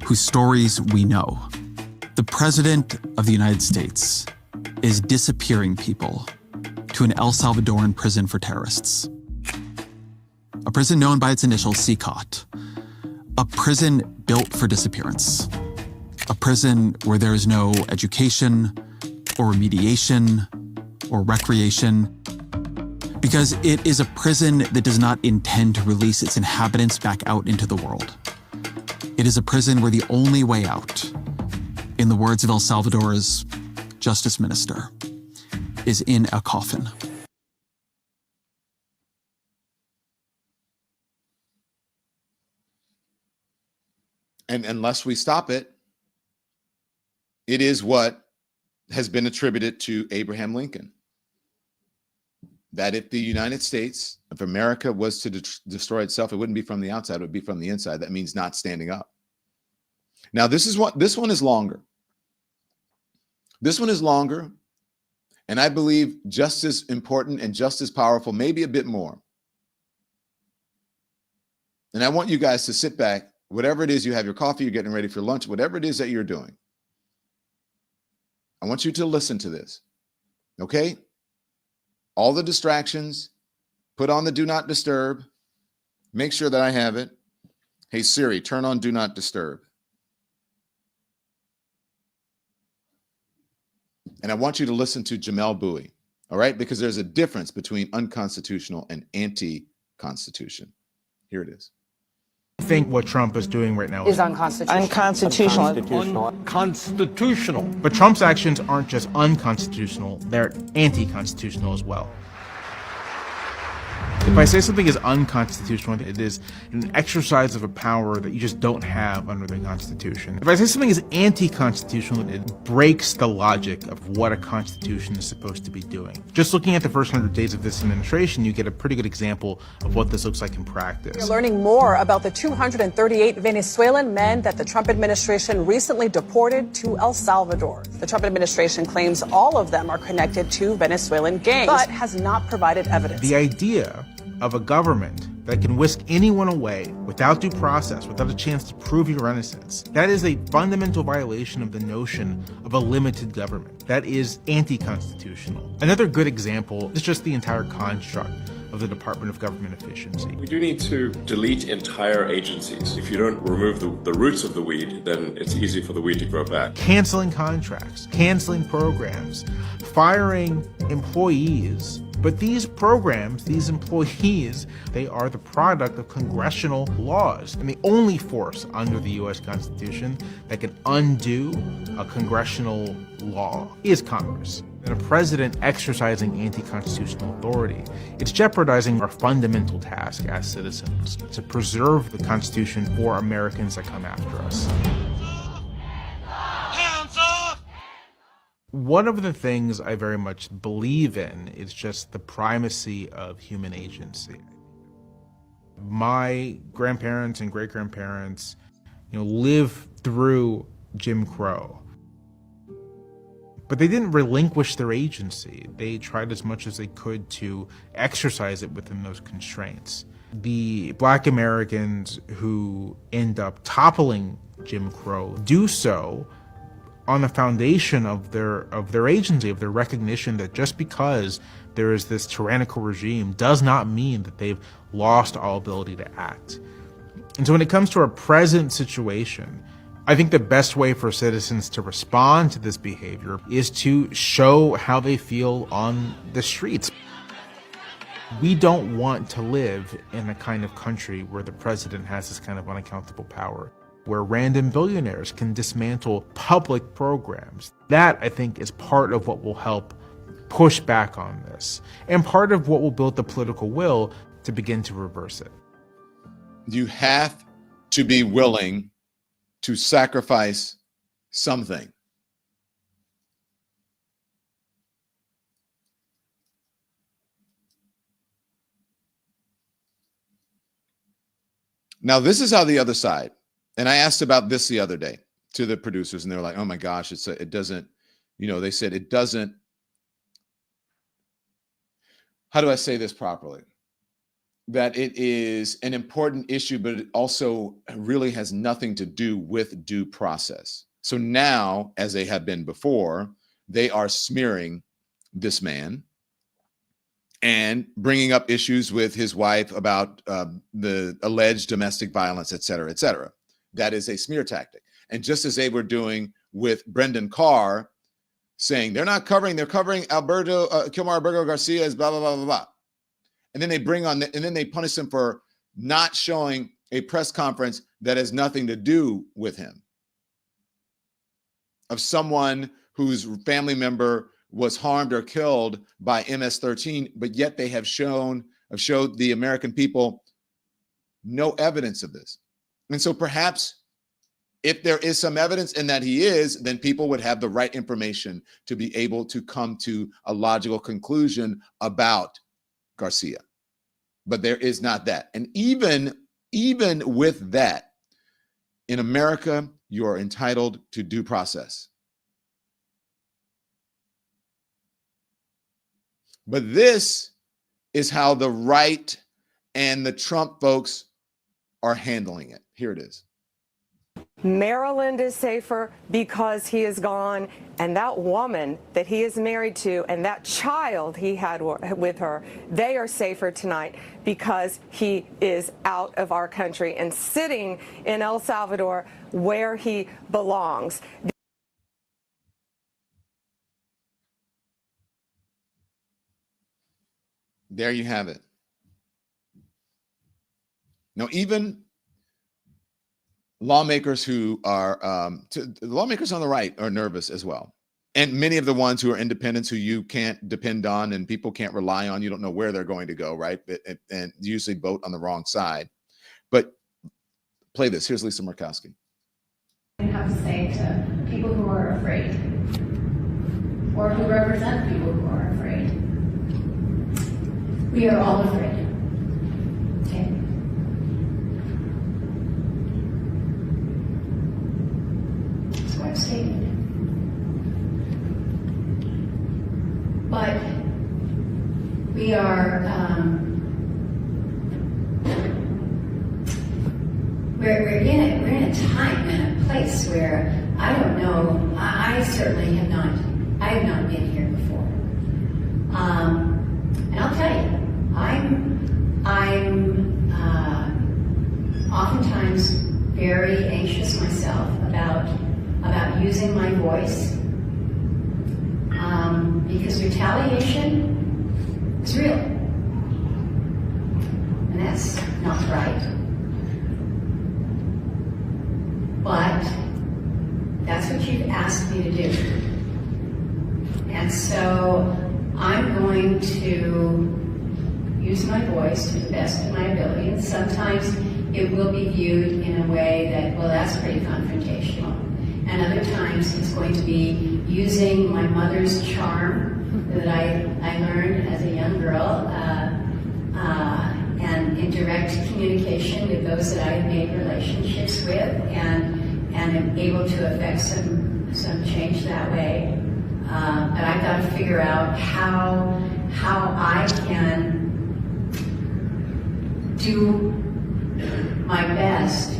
whose stories we know. The President of the United States is disappearing people to an El Salvadoran prison for terrorists. A prison known by its initials, CCOT. A prison built for disappearance. A prison where there is no education or remediation or recreation, because it is a prison that does not intend to release its inhabitants back out into the world. It is a prison where the only way out, in the words of El Salvador's justice minister, is in a coffin. And unless we stop it, it is what has been attributed to Abraham Lincoln. That if the United States, if America was to destroy itself, it wouldn't be from the outside, it would be from the inside. That means not standing up. Now, this one is longer. This one is longer, and I believe just as important and just as powerful, maybe a bit more. And I want you guys to sit back, whatever it is, you have your coffee, you're getting ready for lunch, whatever it is that you're doing. I want you to listen to this, okay? All the distractions, put on the do not disturb, make sure that I have it. Hey Siri, turn on do not disturb. And I want you to listen to Jamel Bowie, all right? Because there's a difference between unconstitutional and anti-constitution. Here it is. I think what Trump is doing right now is unconstitutional. Unconstitutional. But Trump's actions aren't just unconstitutional, they're anti-constitutional as well. If I say something is unconstitutional, it is an exercise of a power that you just don't have under the Constitution. If I say something is anti-constitutional, it breaks the logic of what a constitution is supposed to be doing. Just looking at the first 100 days of this administration, you get a pretty good example of what this looks like in practice. You're learning more about the 238 Venezuelan men that the Trump administration recently deported to El Salvador. The Trump administration claims all of them are connected to Venezuelan gangs, but has not provided evidence. The idea of a government that can whisk anyone away without due process, without a chance to prove your innocence, that is a fundamental violation of the notion of a limited government. That is anti-constitutional. Another good example is just the entire construct of the Department of Government Efficiency. We do need to delete entire agencies. If you don't remove the roots of the weed, then it's easy for the weed to grow back. Canceling contracts, canceling programs, firing employees. But these programs, these employees, they are the product of congressional laws. And the only force under the U.S. Constitution that can undo a congressional law is Congress. And a president exercising anti-constitutional authority, it's jeopardizing our fundamental task as citizens to preserve the Constitution for Americans that come after us. One of the things I very much believe in is just the primacy of human agency. My grandparents and great-grandparents, lived through Jim Crow. But they didn't relinquish their agency. They tried as much as they could to exercise it within those constraints. The Black Americans who end up toppling Jim Crow do so on the foundation of their agency, of their recognition that just because there is this tyrannical regime does not mean that they've lost all ability to act. And so when it comes to our present situation, I think the best way for citizens to respond to this behavior is to show how they feel on the streets. We don't want to live in a kind of country where the president has this kind of unaccountable power, where random billionaires can dismantle public programs. That, I think, is part of what will help push back on this, and part of what will build the political will to begin to reverse it. You have to be willing to sacrifice something. Now, this is how the other side, and I asked about this the other day to the producers, and they were like, oh my gosh, it doesn't, they said it doesn't, how do I say this properly? That it is an important issue, but it also really has nothing to do with due process. So now, as they have been before, they are smearing this man and bringing up issues with his wife about the alleged domestic violence, et cetera, et cetera. That is a smear tactic. And just as they were doing with Brendan Carr, saying they're covering Kilmar Alberto Garcia is blah, blah, blah, blah, blah. And then they and then they punish him for not showing a press conference that has nothing to do with him, of someone whose family member was harmed or killed by MS-13, but yet they have showed the American people no evidence of this. And so perhaps if there is some evidence in that he is, then people would have the right information to be able to come to a logical conclusion about Garcia. But there is not that. And even with that, in America, you are entitled to due process. But this is how the right and the Trump folks are handling it. Here it is. Maryland is safer because he is gone, and that woman that he is married to and that child he had with her, they are safer tonight because he is out of our country and sitting in El Salvador where he belongs. There you have it. Now, even lawmakers who are lawmakers on the right are nervous as well. And many of the ones who are independents who you can't depend on and people can't rely on, you don't know where they're going to go, right? And usually vote on the wrong side. But play this. Here's Lisa Murkowski. I have to say to people who are afraid or who represent people who are afraid, we are all afraid. Okay? That's what I'm stating. But we are, we're in a time and a place where I don't know. I certainly have not. I have not been here before. And I'll tell you, I'm oftentimes very anxious myself about using my voice, because retaliation is real, and that's not right. But that's what you've asked me to do, and so I'm going to use my voice to the best of my ability, and sometimes it will be viewed in a way that, well, that's pretty confrontational, and other times times he's going to be using my mother's charm that I learned as a young girl, and in direct communication with those that I've made relationships with, and am able to affect some change that way. But I've got to figure out how I can do my best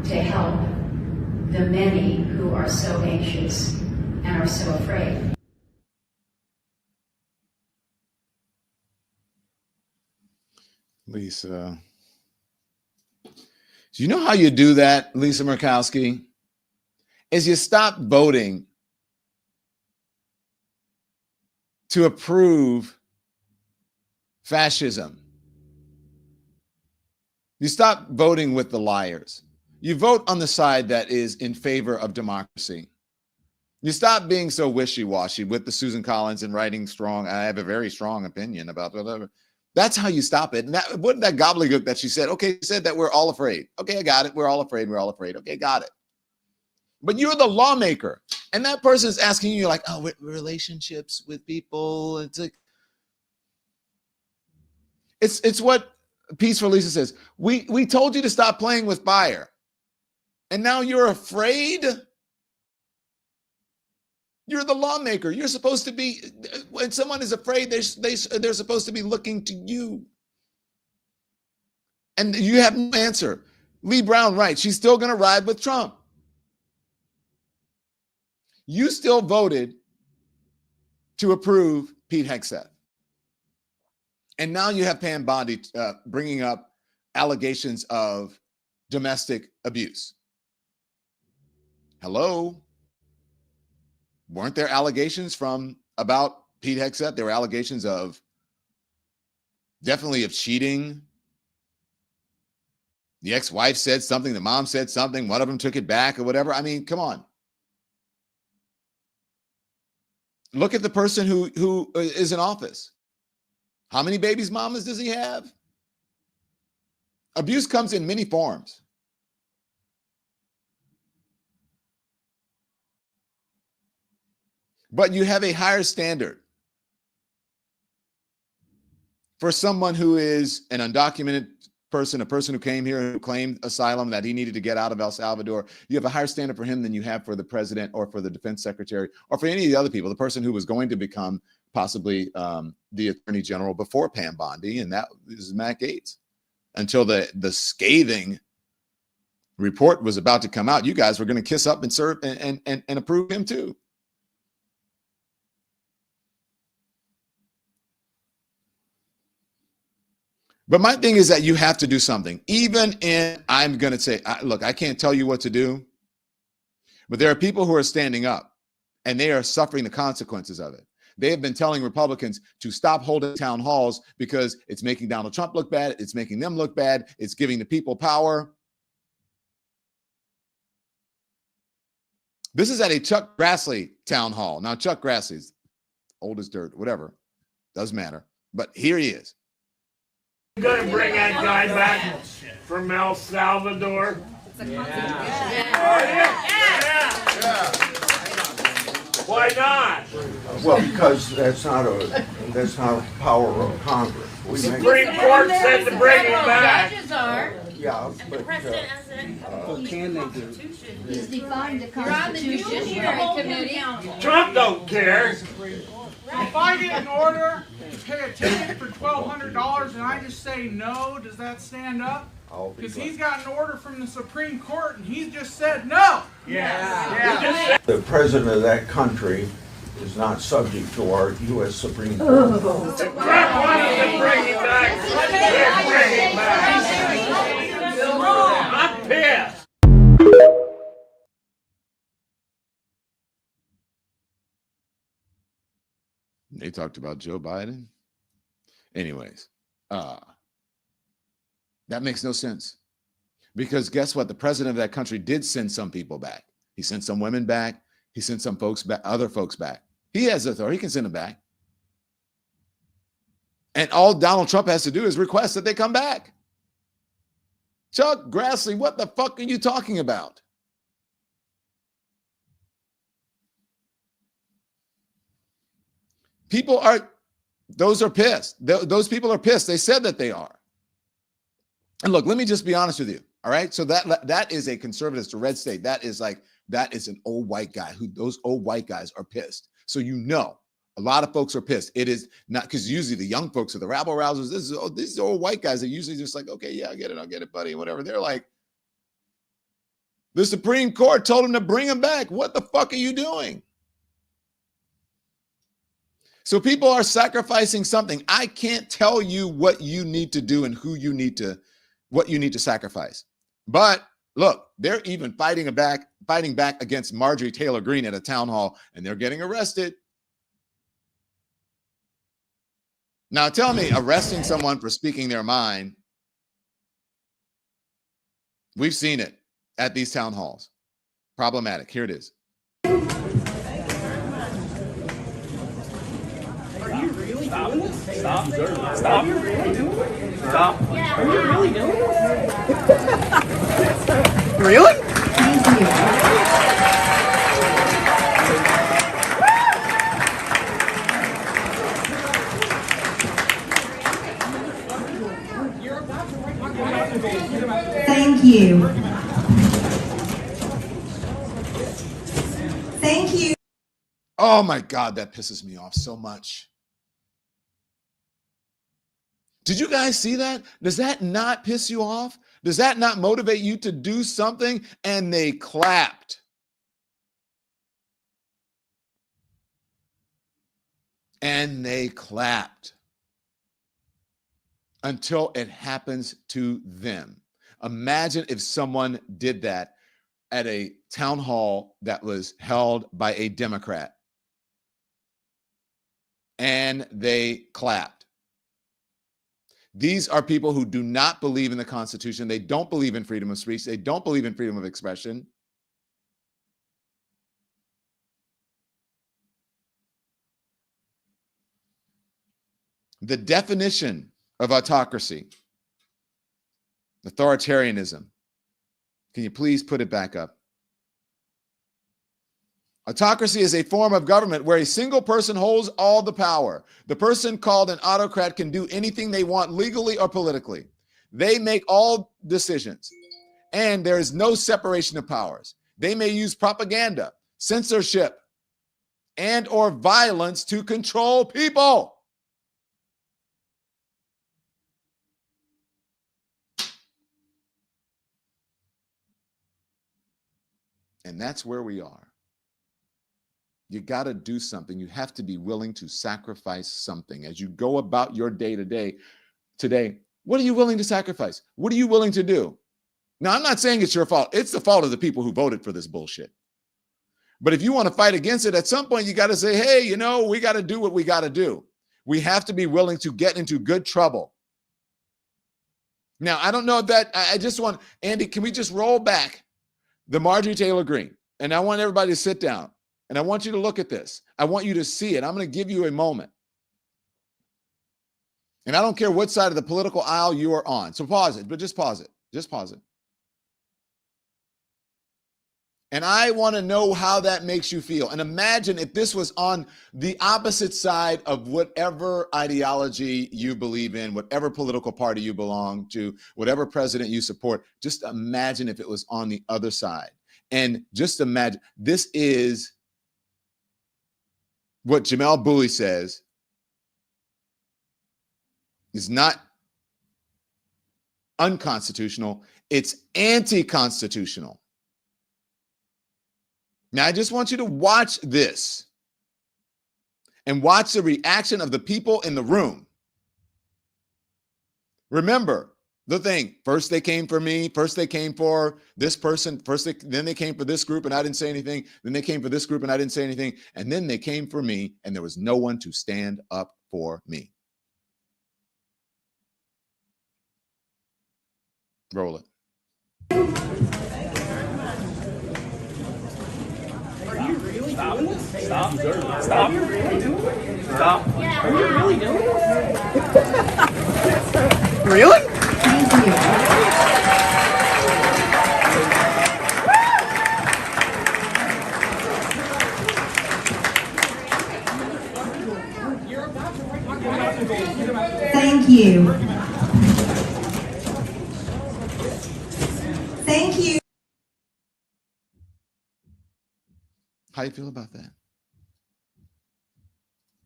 to help the many who are so anxious and are so afraid. Lisa, do you know how you do that, Lisa Murkowski? Is you stop voting to approve fascism. You stop voting with the liars. You vote on the side that is in favor of democracy. You stop being so wishy-washy with the Susan Collins and writing strong. I have a very strong opinion about whatever. That's how you stop it. And that wasn't that gobbledygook that she said. Okay, she said that we're all afraid. Okay, I got it. We're all afraid. We're all afraid. Okay, got it. But you're the lawmaker, and that person's asking you, like, oh, relationships with people. It's like, it's what Peace for Lisa says. We told you to stop playing with fire, and now you're afraid. You're the lawmaker. You're supposed to be, when someone is afraid, they're supposed to be looking to you. And you have no answer. Lee Brown, right? She's still going to ride with Trump. You still voted to approve Pete Hegseth. And now you have Pam Bondi bringing up allegations of domestic abuse. Hello? Weren't there allegations about Pete Hegseth? There were allegations of definitely of cheating. The ex-wife said something, the mom said something, one of them took it back or whatever. I mean, come on. Look at the person who is in office. How many babies mamas does he have? Abuse comes in many forms. But you have a higher standard for someone who is an undocumented person, a person who came here who claimed asylum that he needed to get out of El Salvador. You have a higher standard for him than you have for the president or for the defense secretary or for any of the other people, the person who was going to become possibly the attorney general before Pam Bondi, and that is Matt Gaetz. Until the scathing report was about to come out, you guys were going to kiss up and serve and approve him too. But my thing is that you have to do something. I'm going to say, look, I can't tell you what to do, but there are people who are standing up and they are suffering the consequences of it. They have been telling Republicans to stop holding town halls because it's making Donald Trump look bad. It's making them look bad. It's giving the people power. This is at a Chuck Grassley town hall. Now, Chuck Grassley's old as dirt, whatever. Doesn't matter. But here he is. Going to bring that guy back from El Salvador? Why not? Well, because that's not a power of Congress. Supreme Court said to bring him back. Yeah, but What can they do? He's defined the Constitution. Committee. Trump don't care. If I get an order to pay a ticket for $1,200 and I just say no, does that stand up? Because he's got an order from the Supreme Court and he's just said no. Yeah. The president of that country is not subject to our U.S. Supreme Court. If Trump wanted to bring him back, bring him back. I'm pissed. They talked about Joe Biden. Anyways, that makes no sense. Because guess what? The president of that country did send some people back. He sent some women back. He sent some folks back, other folks back. He has authority. He can send them back. And all Donald Trump has to do is request that they come back. Chuck Grassley, what the fuck are you talking about? those are pissed. Those people are pissed. They said that they are. And look, let me just be honest with you. All right. So that is a conservative, it's a red state. That is an old white guy those old white guys are pissed. So, a lot of folks are pissed. It is not because usually the young folks are the rabble rousers. These old white guys are usually just like, okay, yeah, I'll get it, buddy, whatever. They're like, the Supreme Court told them to bring him back. What the fuck are you doing? So people are sacrificing something. I can't tell you what you need to do and what you need to sacrifice. But look, they're even fighting back against Marjorie Taylor Greene at a town hall, and they're getting arrested. Now tell me, arresting someone for speaking their mind, we've seen it at these town halls. Problematic. Here it is. Are you really doing this? Stop. Stop. Are you really doing it? Stop. Are you really doing it? Really? Thank you. Thank you. Oh my God, that pisses me off so much. Did you guys see that? Does that not piss you off? Does that not motivate you to do something? And they clapped. And they clapped until it happens to them. Imagine if someone did that at a town hall that was held by a Democrat and they clapped. These are people who do not believe in the Constitution. They don't believe in freedom of speech. They don't believe in freedom of expression. The definition of autocracy, authoritarianism. Can you please put it back up? Autocracy is a form of government where a single person holds all the power. The person called an autocrat can do anything they want legally or politically. They make all decisions, and there is no separation of powers. They may use propaganda, censorship, and or violence to control people. And that's where we are. You got to do something. You have to be willing to sacrifice something as you go about your day to day today. What are you willing to sacrifice? What are you willing to do? Now, I'm not saying it's your fault. It's the fault of the people who voted for this bullshit. But if you want to fight against it, at some point, you got to say, hey, we got to do what we got to do. We have to be willing to get into good trouble. Now, I don't know if that, I just want, Andy, can we just roll back the Marjorie Taylor Greene? And I want everybody to sit down. And I want you to look at this. I want you to see it. I'm going to give you a moment. And I don't care what side of the political aisle you are on. So pause it, but just pause it. Just pause it. And I want to know how that makes you feel. And imagine if this was on the opposite side of whatever ideology you believe in, whatever political party you belong to, whatever president you support. Just imagine if it was on the other side. And just imagine, this is what Jamel Bowie says is not unconstitutional, it's anti-constitutional. Now, I just want you to watch this and watch the reaction of the people in the room. Remember the thing, first they came for me, first they came for this person, then they came for this group and I didn't say anything, then they came for this group and I didn't say anything, and then they came for me and there was no one to stand up for me. Roll it. Are you really doing this? Stop. Stop. Are you really doing it? Stop. Are you really doing it? Really? Thank you. Thank you. How do you feel about that?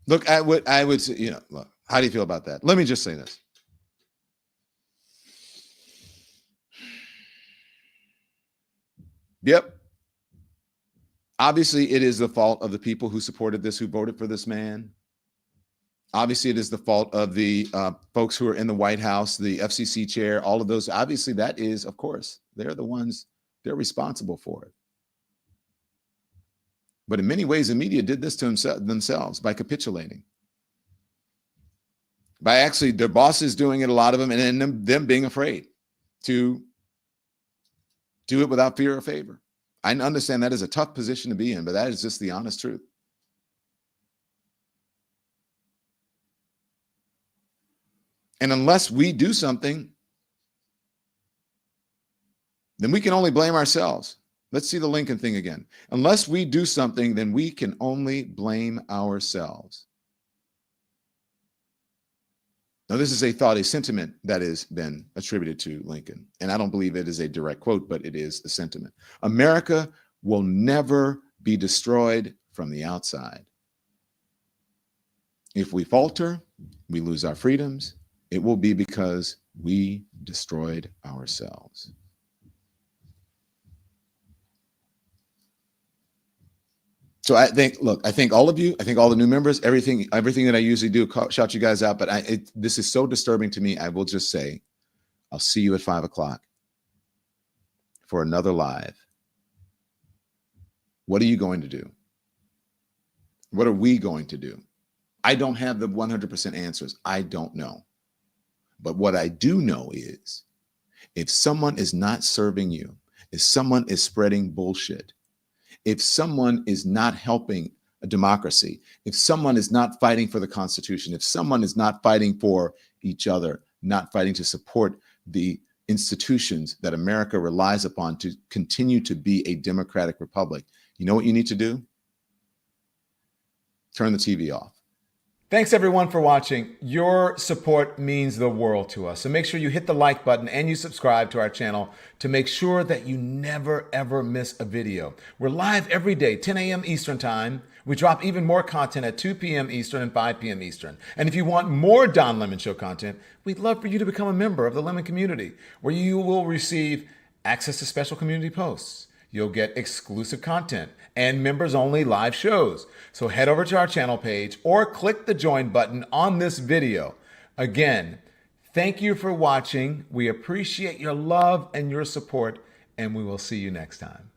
Look, I would say, look, how do you feel about that? Let me just say this. Yep. Obviously, it is the fault of the people who supported this, who voted for this man. Obviously, it is the fault of the folks who are in the White House, the FCC chair, all of those. Obviously, that is, of course, they're the ones, they're responsible for it. But in many ways, the media did this to themselves by capitulating. By actually their bosses doing it, a lot of them, and then them being afraid to do it without fear or favor. I understand that is a tough position to be in, but that is just the honest truth. And unless we do something, then we can only blame ourselves. Let's see the Lincoln thing again. Unless we do something, then we can only blame ourselves. Now, this is a sentiment that has been attributed to Lincoln. And I don't believe it is a direct quote, but it is a sentiment. America will never be destroyed from the outside. If we falter, we lose our freedoms. It will be because we destroyed ourselves. So I think all of you, I think all the new members, everything that I usually do, shout you guys out. But this is so disturbing to me. I will just say, I'll see you at 5 o'clock for another live. What are you going to do? What are we going to do? I don't have the 100% answers. I don't know. But what I do know is if someone is not serving you, if someone is spreading bullshit, if someone is not helping a democracy, if someone is not fighting for the Constitution, if someone is not fighting for each other, not fighting to support the institutions that America relies upon to continue to be a democratic republic, you know what you need to do? Turn the TV off. Thanks everyone for watching. Your support means the world to us. So make sure you hit the like button and you subscribe to our channel to make sure that you never ever miss a video. We're live every day, 10 a.m. Eastern time. We drop even more content at 2 p.m. Eastern and 5 p.m. Eastern. And if you want more Don Lemon Show content, we'd love for you to become a member of the Lemon community, where you will receive access to special community posts. You'll get exclusive content and members-only live shows. So head over to our channel page or click the join button on this video. Again, thank you for watching. We appreciate your love and your support, and we will see you next time.